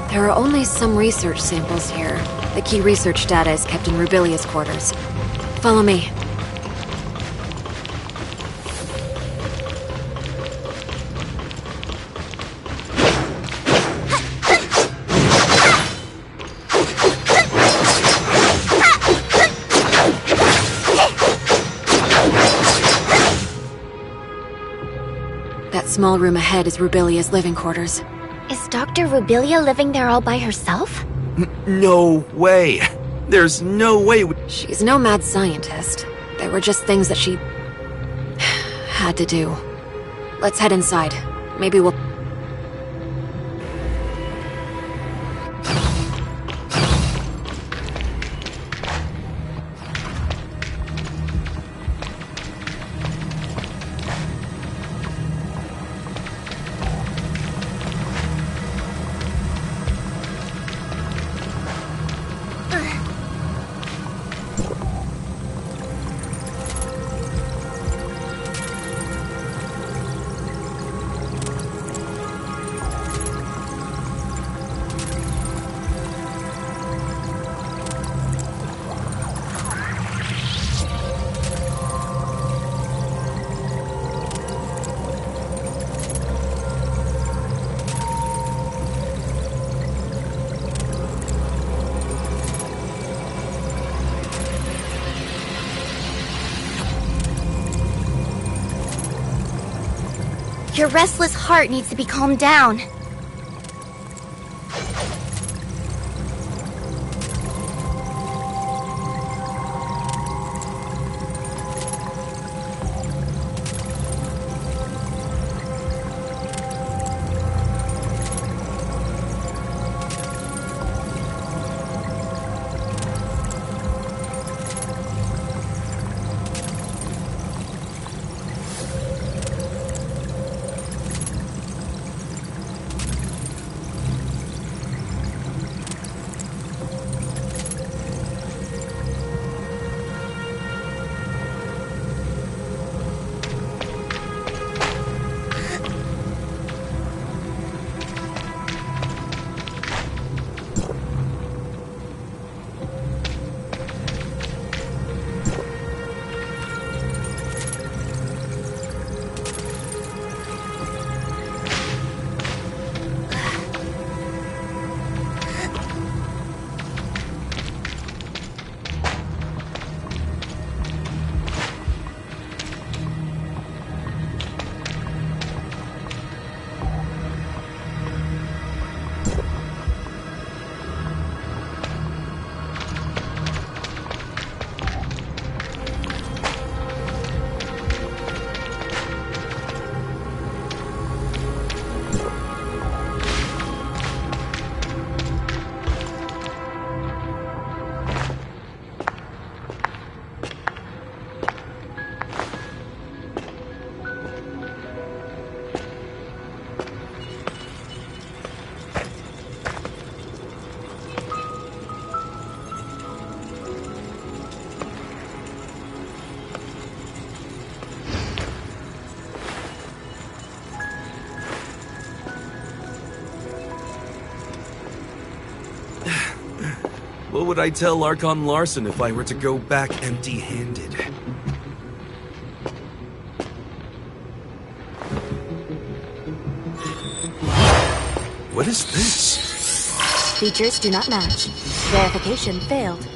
S2: There are only some research samples here. The key research data is kept in Rubilia's quarters. Follow me. That small room ahead is Rubilia's living quarters.
S3: Is Dr. Rubilia living there all by herself?
S7: No way! There's no way
S2: She's no mad scientist. They were just things that she had to do. Let's head inside. Maybe we'll...
S5: Your restless heart needs to be calmed down.
S7: What would I tell Archon Larson if I were to go back empty-handed? What is this?
S10: Features do not match. Verification failed.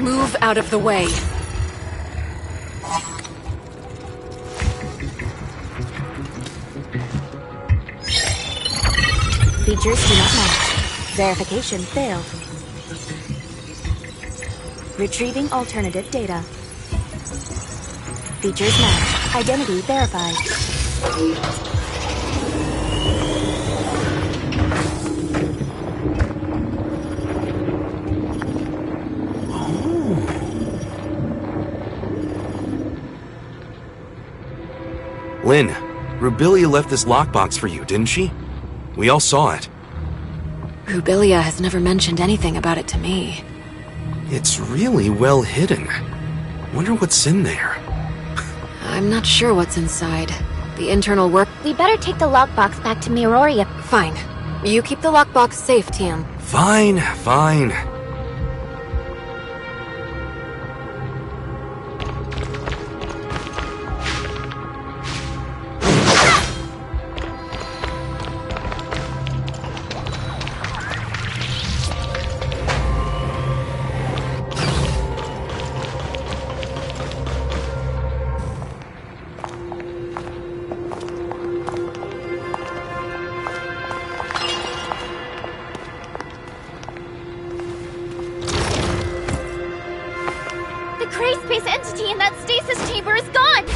S2: Move out of the way.
S10: Features do not match. Verification failed. Retrieving alternative data. Features match. Identity verified.
S7: Lynn, Rubilia left this lockbox for you, didn't she? We all saw it.
S2: Rubilia has never mentioned anything about it to me.
S7: It's really well hidden. Wonder what's in there.
S2: I'm not sure what's inside. The internal work...
S3: We better take the lockbox back to Miroria.
S2: Fine. You keep the lockbox safe, Tian.
S7: Fine, fine.
S5: Space entity in that stasis chamber is gone!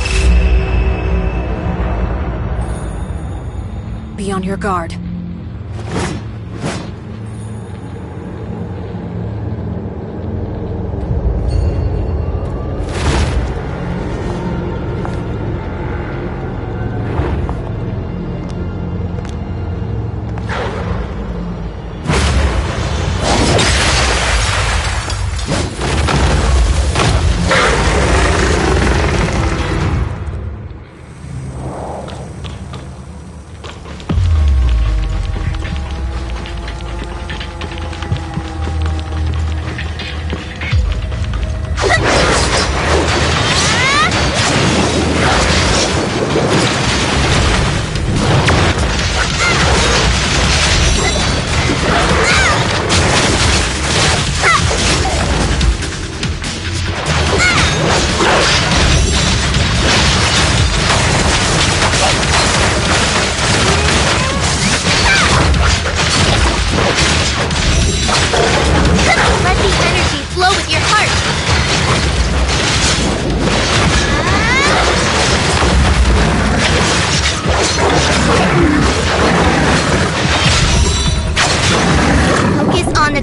S2: Be on your guard.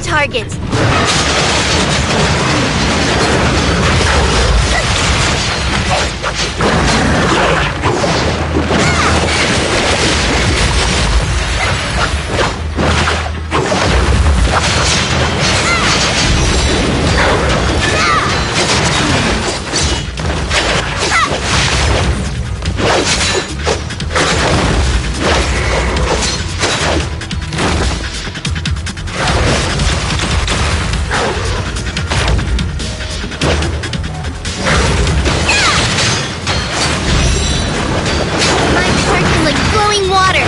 S5: Target. Water!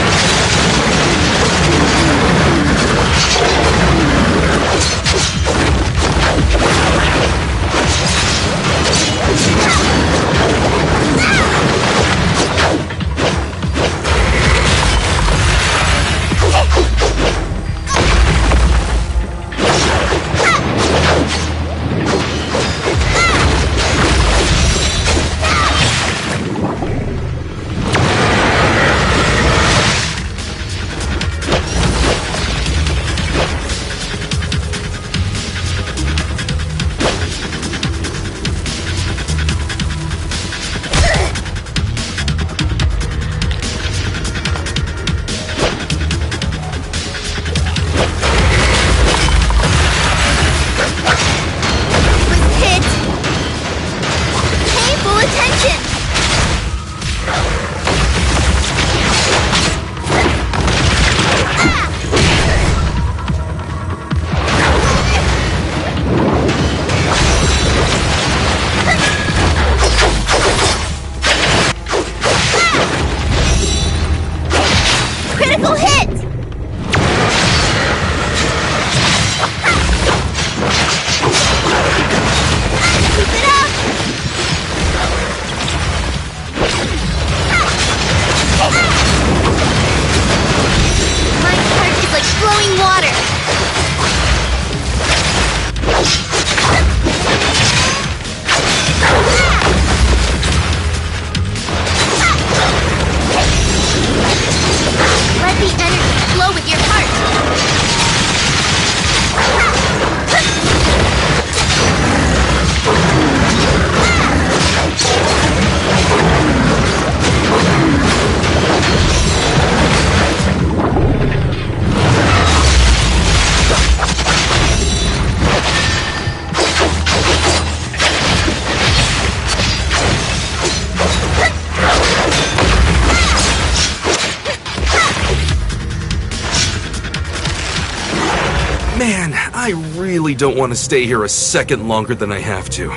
S7: Man, I really don't want to stay here a second longer than I have to.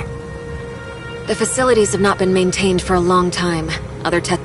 S2: The facilities have not been maintained for a long time. Other tech...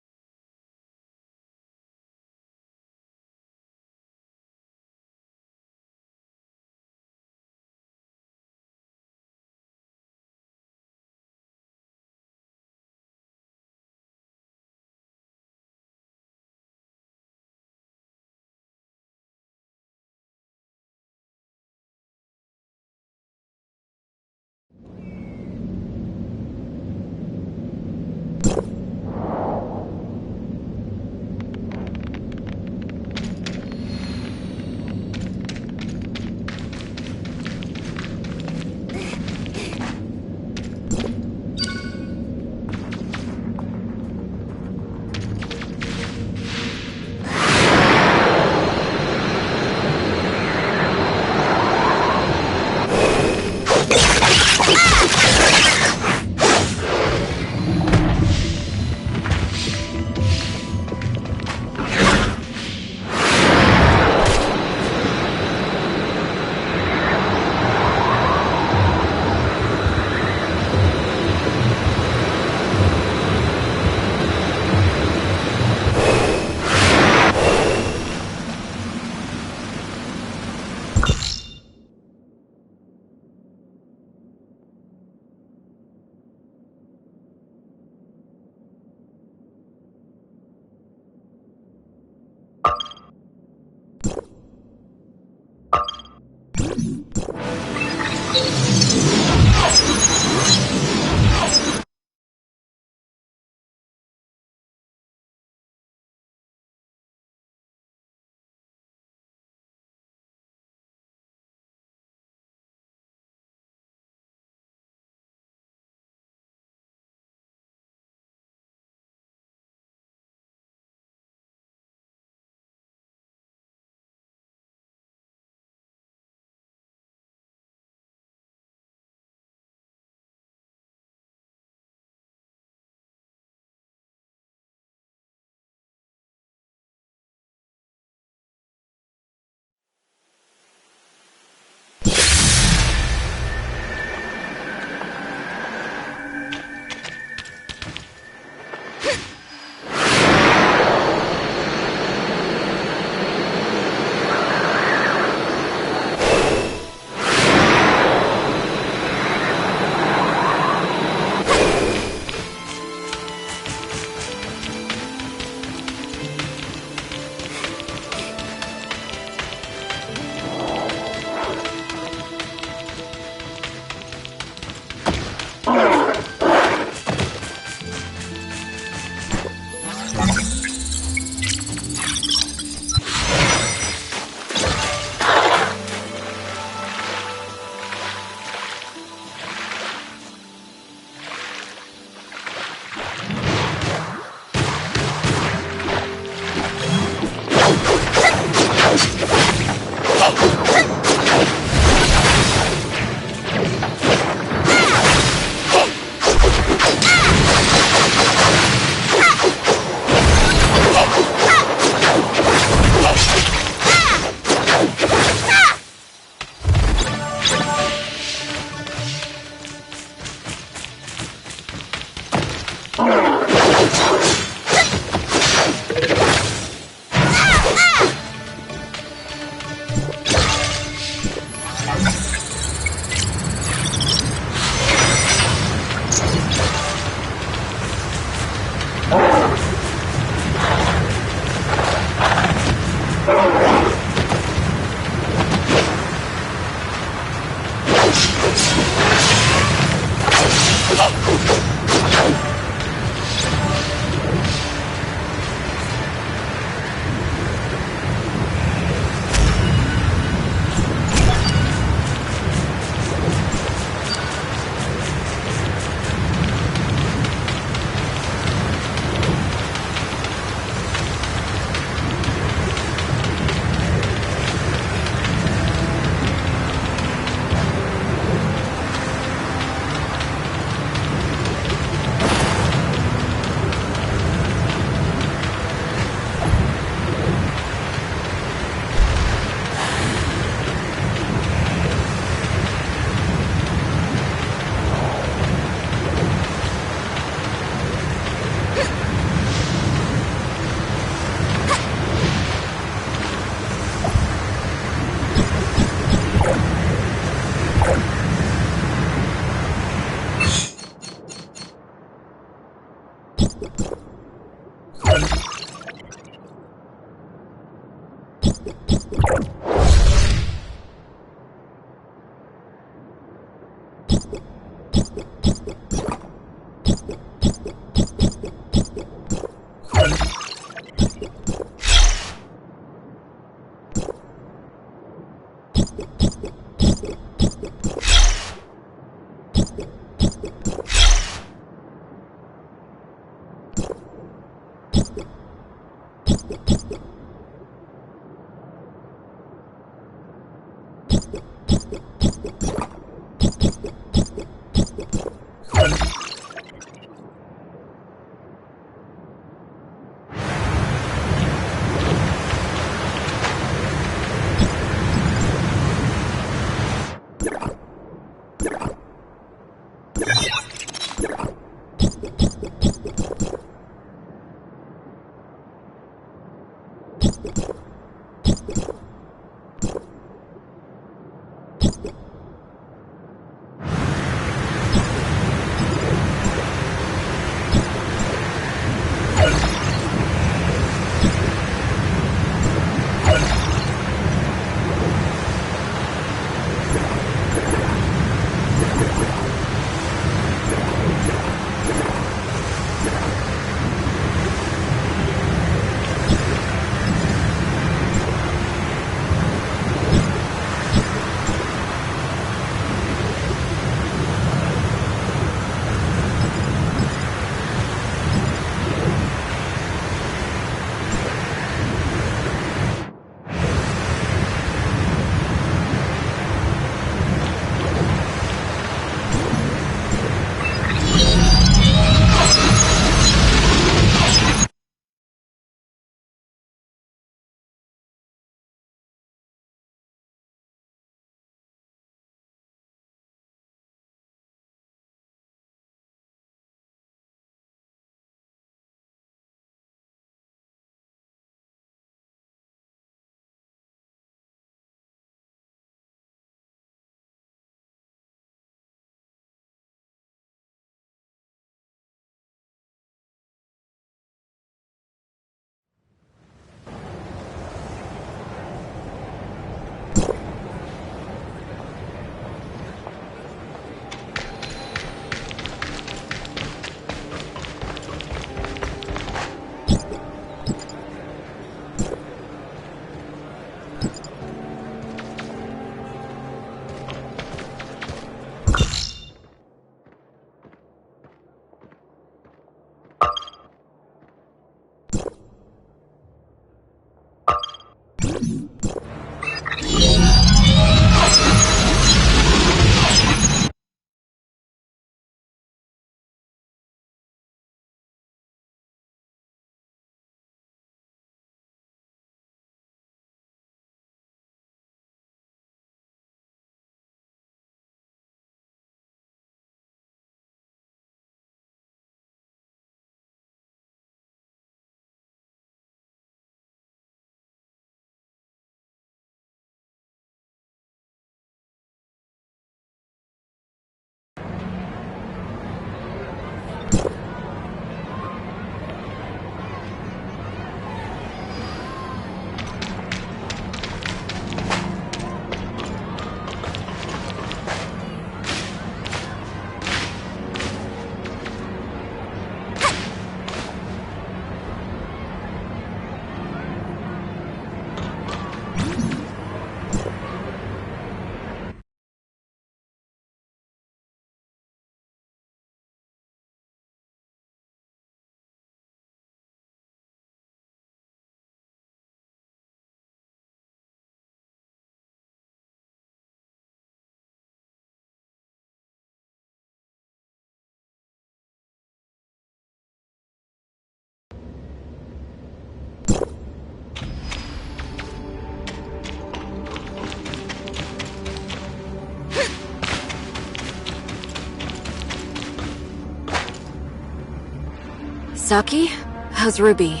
S2: Saki? How's Ruby?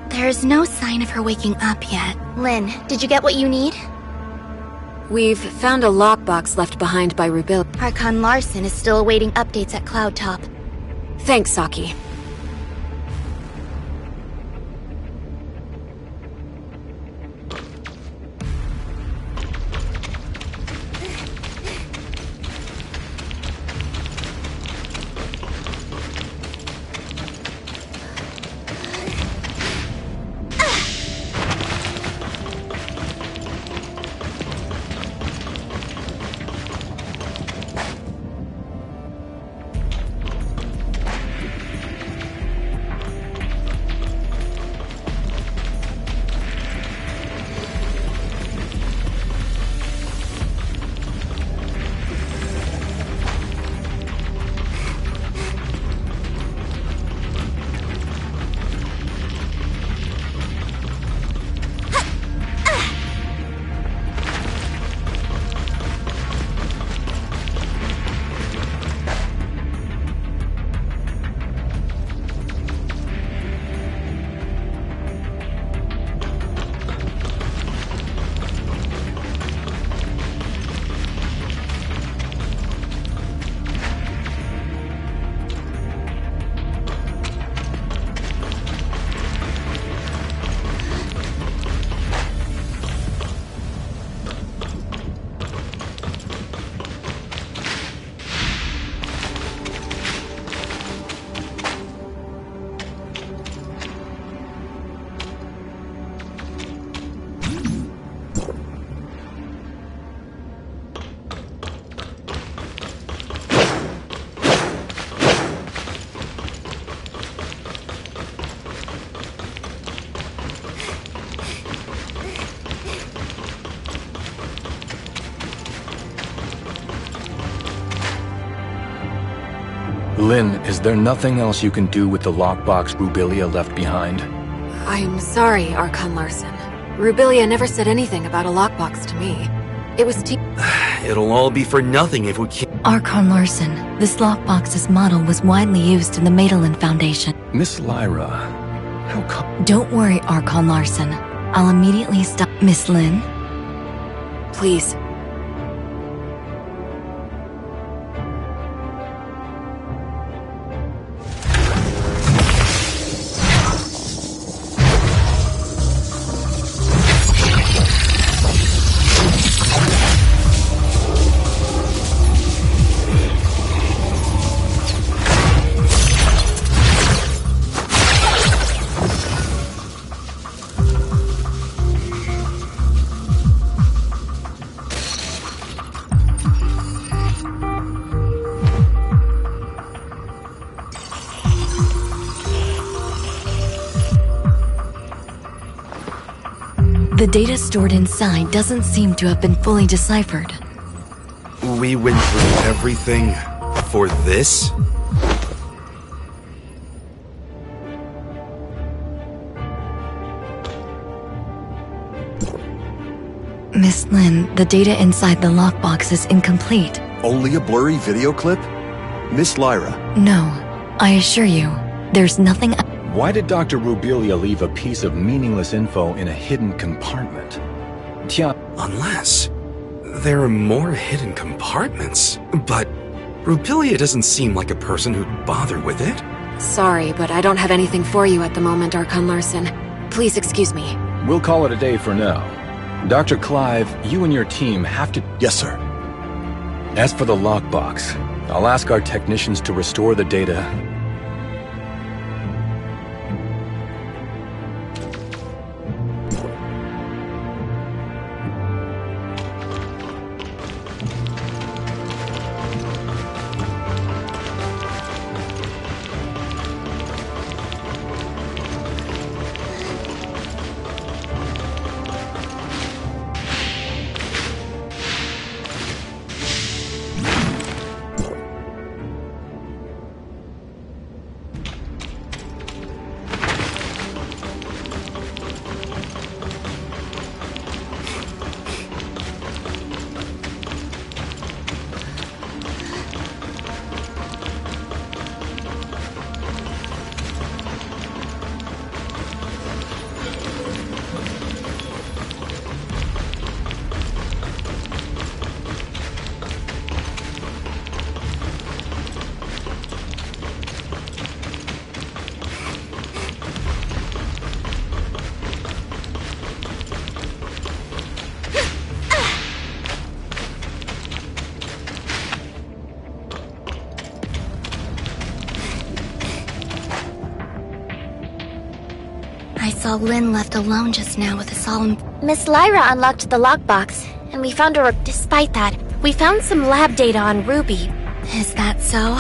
S5: There's no sign of her waking up yet. Lynn, did you get what you need?
S2: We've found a lockbox left behind by Rubil.
S5: Archon Larson is still awaiting updates at Cloud Top.
S2: Thanks, Saki.
S4: Lynn, is there nothing else you can do with the lockbox Rubilia left behind?
S2: I'm sorry, Archon Larson. Rubilia never said anything about a lockbox to me. It was
S7: It'll all be for nothing if we can't.
S8: Archon Larson, this lockbox's model was widely used in the Madeline Foundation.
S4: Miss Lyra, how come?
S8: Don't worry, Archon Larson. I'll immediately stop. Miss Lynn?
S2: Please.
S8: The data stored inside doesn't seem to have been fully deciphered.
S7: We went through everything for this?
S8: Miss Lynn, the data inside the lockbox is incomplete.
S9: Only a blurry video clip? Miss Lyra.
S8: No, I assure you, there's nothing.
S4: Why did Dr. Rubilia leave a piece of meaningless info in a hidden compartment?
S7: Unless there are more hidden compartments. But Rubilia doesn't seem like a person who'd bother with it.
S2: Sorry, but I don't have anything for you at the moment, Archon Larson. Please excuse me.
S4: We'll call it a day for now. Dr. Clive, you and your team have to...
S9: Yes, sir.
S4: As for the lockbox, I'll ask our technicians to restore the data.
S5: I saw Lynn left alone just now with a solemn...
S6: Miss Lyra unlocked the lockbox, and we found her. Despite that, we found some lab data on Ruby.
S5: Is that so?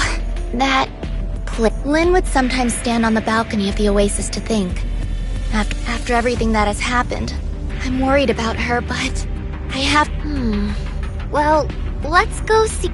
S5: Lynn would sometimes stand on the balcony of the Oasis to think. After everything that has happened, I'm worried about her, but I have...
S6: Well, let's go see.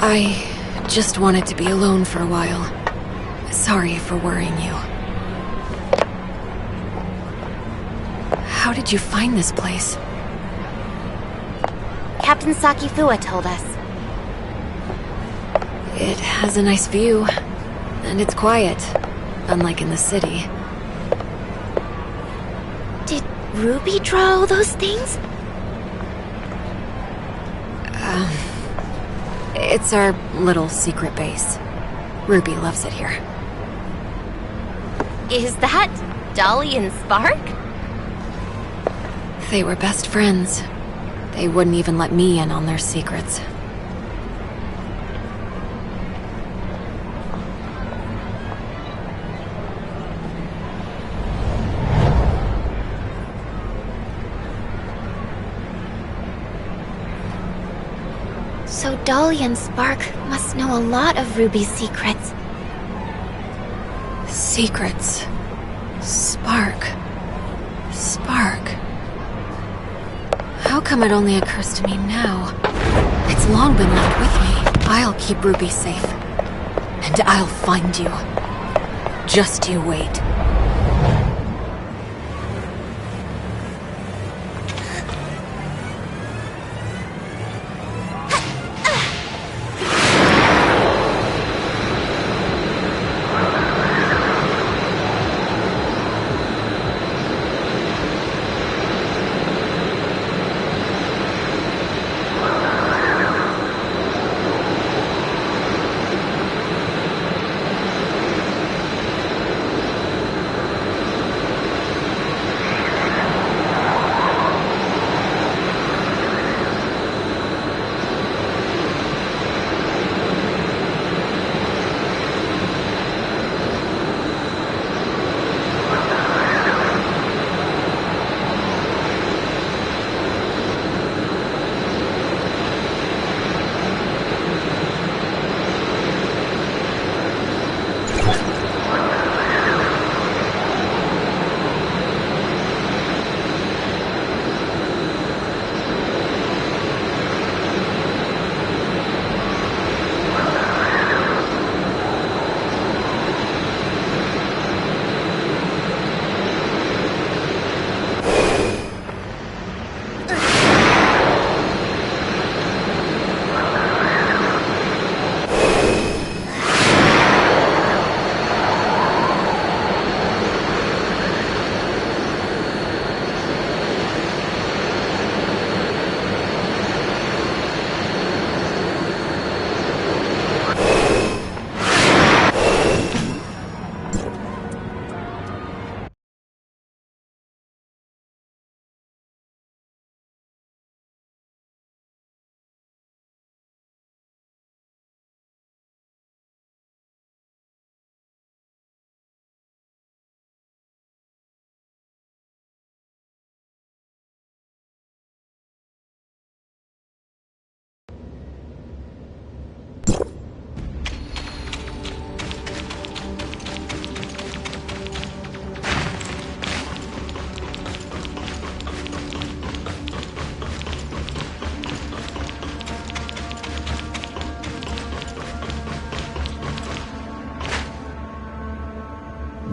S2: I just wanted to be alone for a while. Sorry for worrying you. How did you find this place?
S6: Captain Sakifua told us.
S2: It has a nice view, and it's quiet, unlike in the city.
S3: Did Ruby draw all those things?
S2: It's our little secret base. Ruby loves it here.
S6: Is that Dolly and Spark?
S2: They were best friends. They wouldn't even let me in on their secrets.
S3: So Dolly and Spark must know a lot of Ruby's secrets.
S2: Secrets. Spark. How come it only occurs to me now? It's long been left with me. I'll keep Ruby safe. And I'll find you. Just you wait.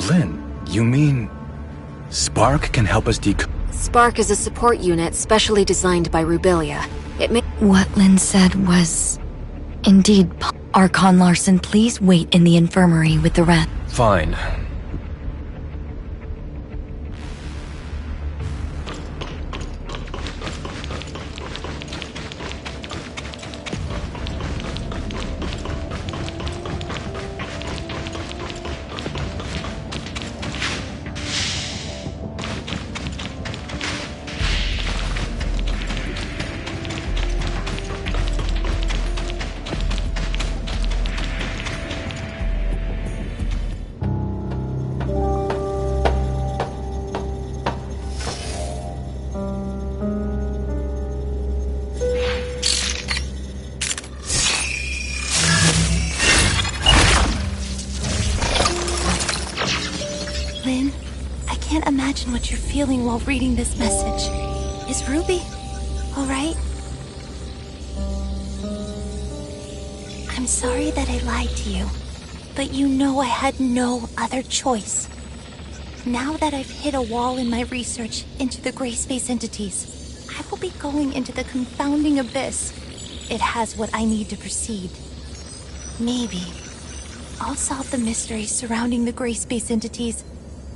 S4: Lynn, you mean... Spark can help us
S2: Spark is a support unit specially designed by Rubilia.
S8: What Lynn said was... indeed. Archon Larson, please wait in the infirmary with the rest.
S4: Fine.
S10: Lynn, I can't imagine what you're feeling while reading this message. Is Ruby all right?
S11: I'm sorry that I lied to you, but you know I had no other choice. Now that I've hit a wall in my research into the gray space entities, I will be going into the confounding abyss. It has what I need to proceed. Maybe I'll solve the mysteries surrounding the gray space entities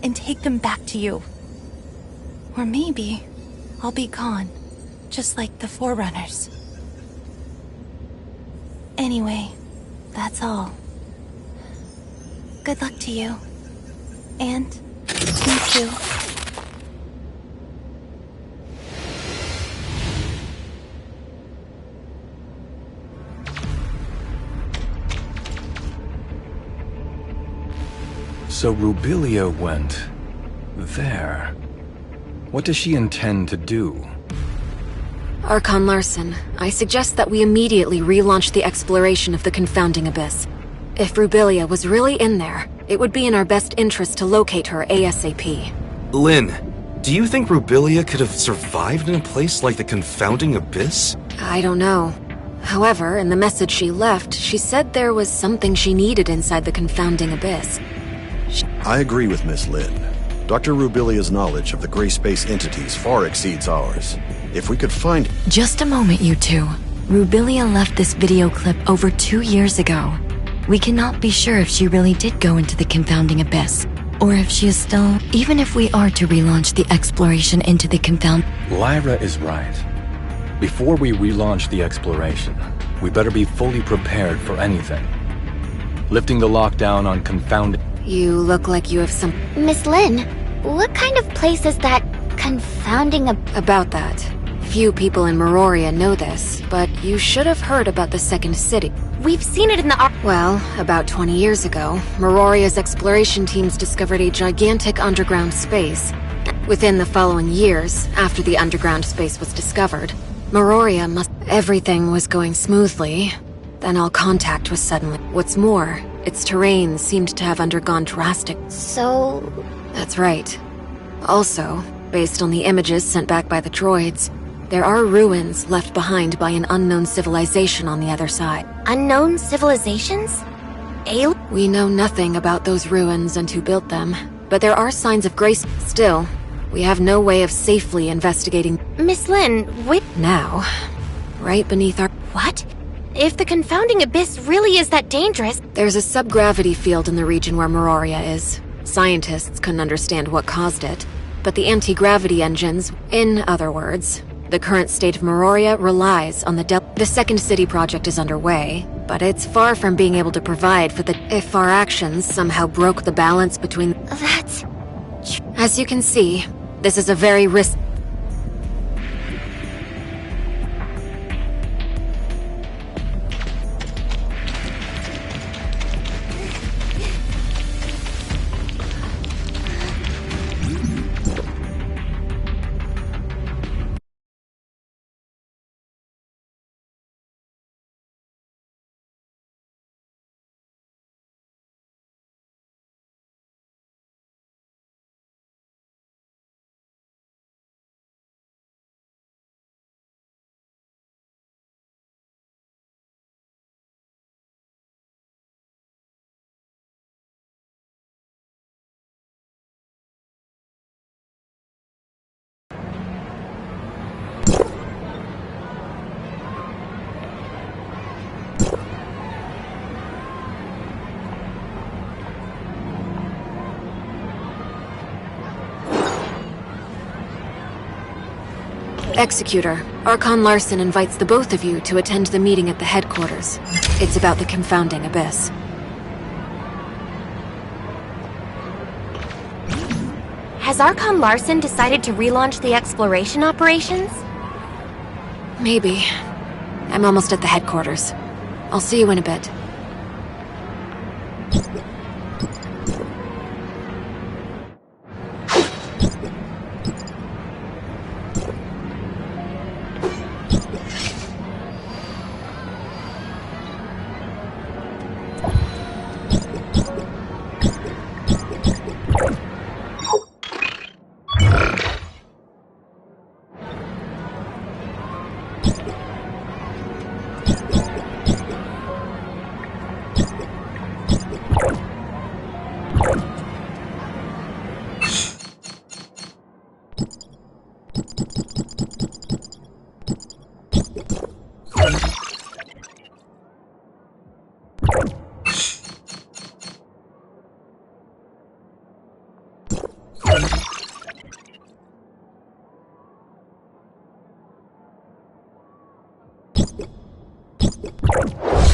S11: and take them back to you. Or maybe I'll be gone, just like the Forerunners. Anyway, that's all. Good luck to you. And me too.
S4: So Rubilia went there. What does she intend to do?
S2: Archon Larson, I suggest that we immediately relaunch the exploration of the confounding abyss. If Rubilia was really in there, it would be in our best interest to locate her ASAP.
S7: Lynn, do you think Rubilia could have survived in a place like the confounding abyss?
S2: I don't know. However, in the message she left, she said there was something she needed inside the confounding abyss.
S9: I agree with Miss Lynn. Dr. Rubilia's knowledge of the gray space entities far exceeds ours. If we could find—
S8: Just a moment, you two. Rubilia left this video clip over 2 years ago. We cannot be sure if she really did go into the confounding abyss, or if she is still— Even if we are to relaunch the exploration into the
S4: Lyra is right. Before we relaunch the exploration, we better be fully prepared for anything. Lifting the lockdown on confounding—
S2: You look like you have some—
S3: Miss Lynn, what kind of place is that confounding
S2: About that. Few people in Meroria know this, but you should have heard about the second city.
S6: We've seen it in the
S2: Well, about 20 years ago, Meroria's exploration teams discovered a gigantic underground space. Within the following years, after the underground space was discovered, Meroria Everything was going smoothly. Then all contact was suddenly— What's more, its terrain seemed to have undergone drastic—
S3: So...
S2: That's right. Also, based on the images sent back by the droids, there are ruins left behind by an unknown civilization on the other side.
S6: Unknown civilizations?
S2: We know nothing about those ruins and who built them, but there are signs of grace. Still, we have no way of safely investigating—
S6: Miss Lynn,
S2: Now, right beneath our—
S6: What? If the confounding abyss really is that dangerous—
S2: There's a subgravity field in the region where Meroria is. Scientists couldn't understand what caused it, but the anti-gravity engines— In other words, the current state of Meroria relies on the second city project is underway, but it's far from being able to provide for the— If our actions somehow broke the balance between—
S3: That's...
S2: As you can see, this is a very risky— Executor, Archon Larson invites the both of you to attend the meeting at the headquarters. It's about the confounding abyss.
S6: Has Archon Larson decided to relaunch the exploration operations?
S2: Maybe. I'm almost at the headquarters. I'll see you in a bit.
S1: it.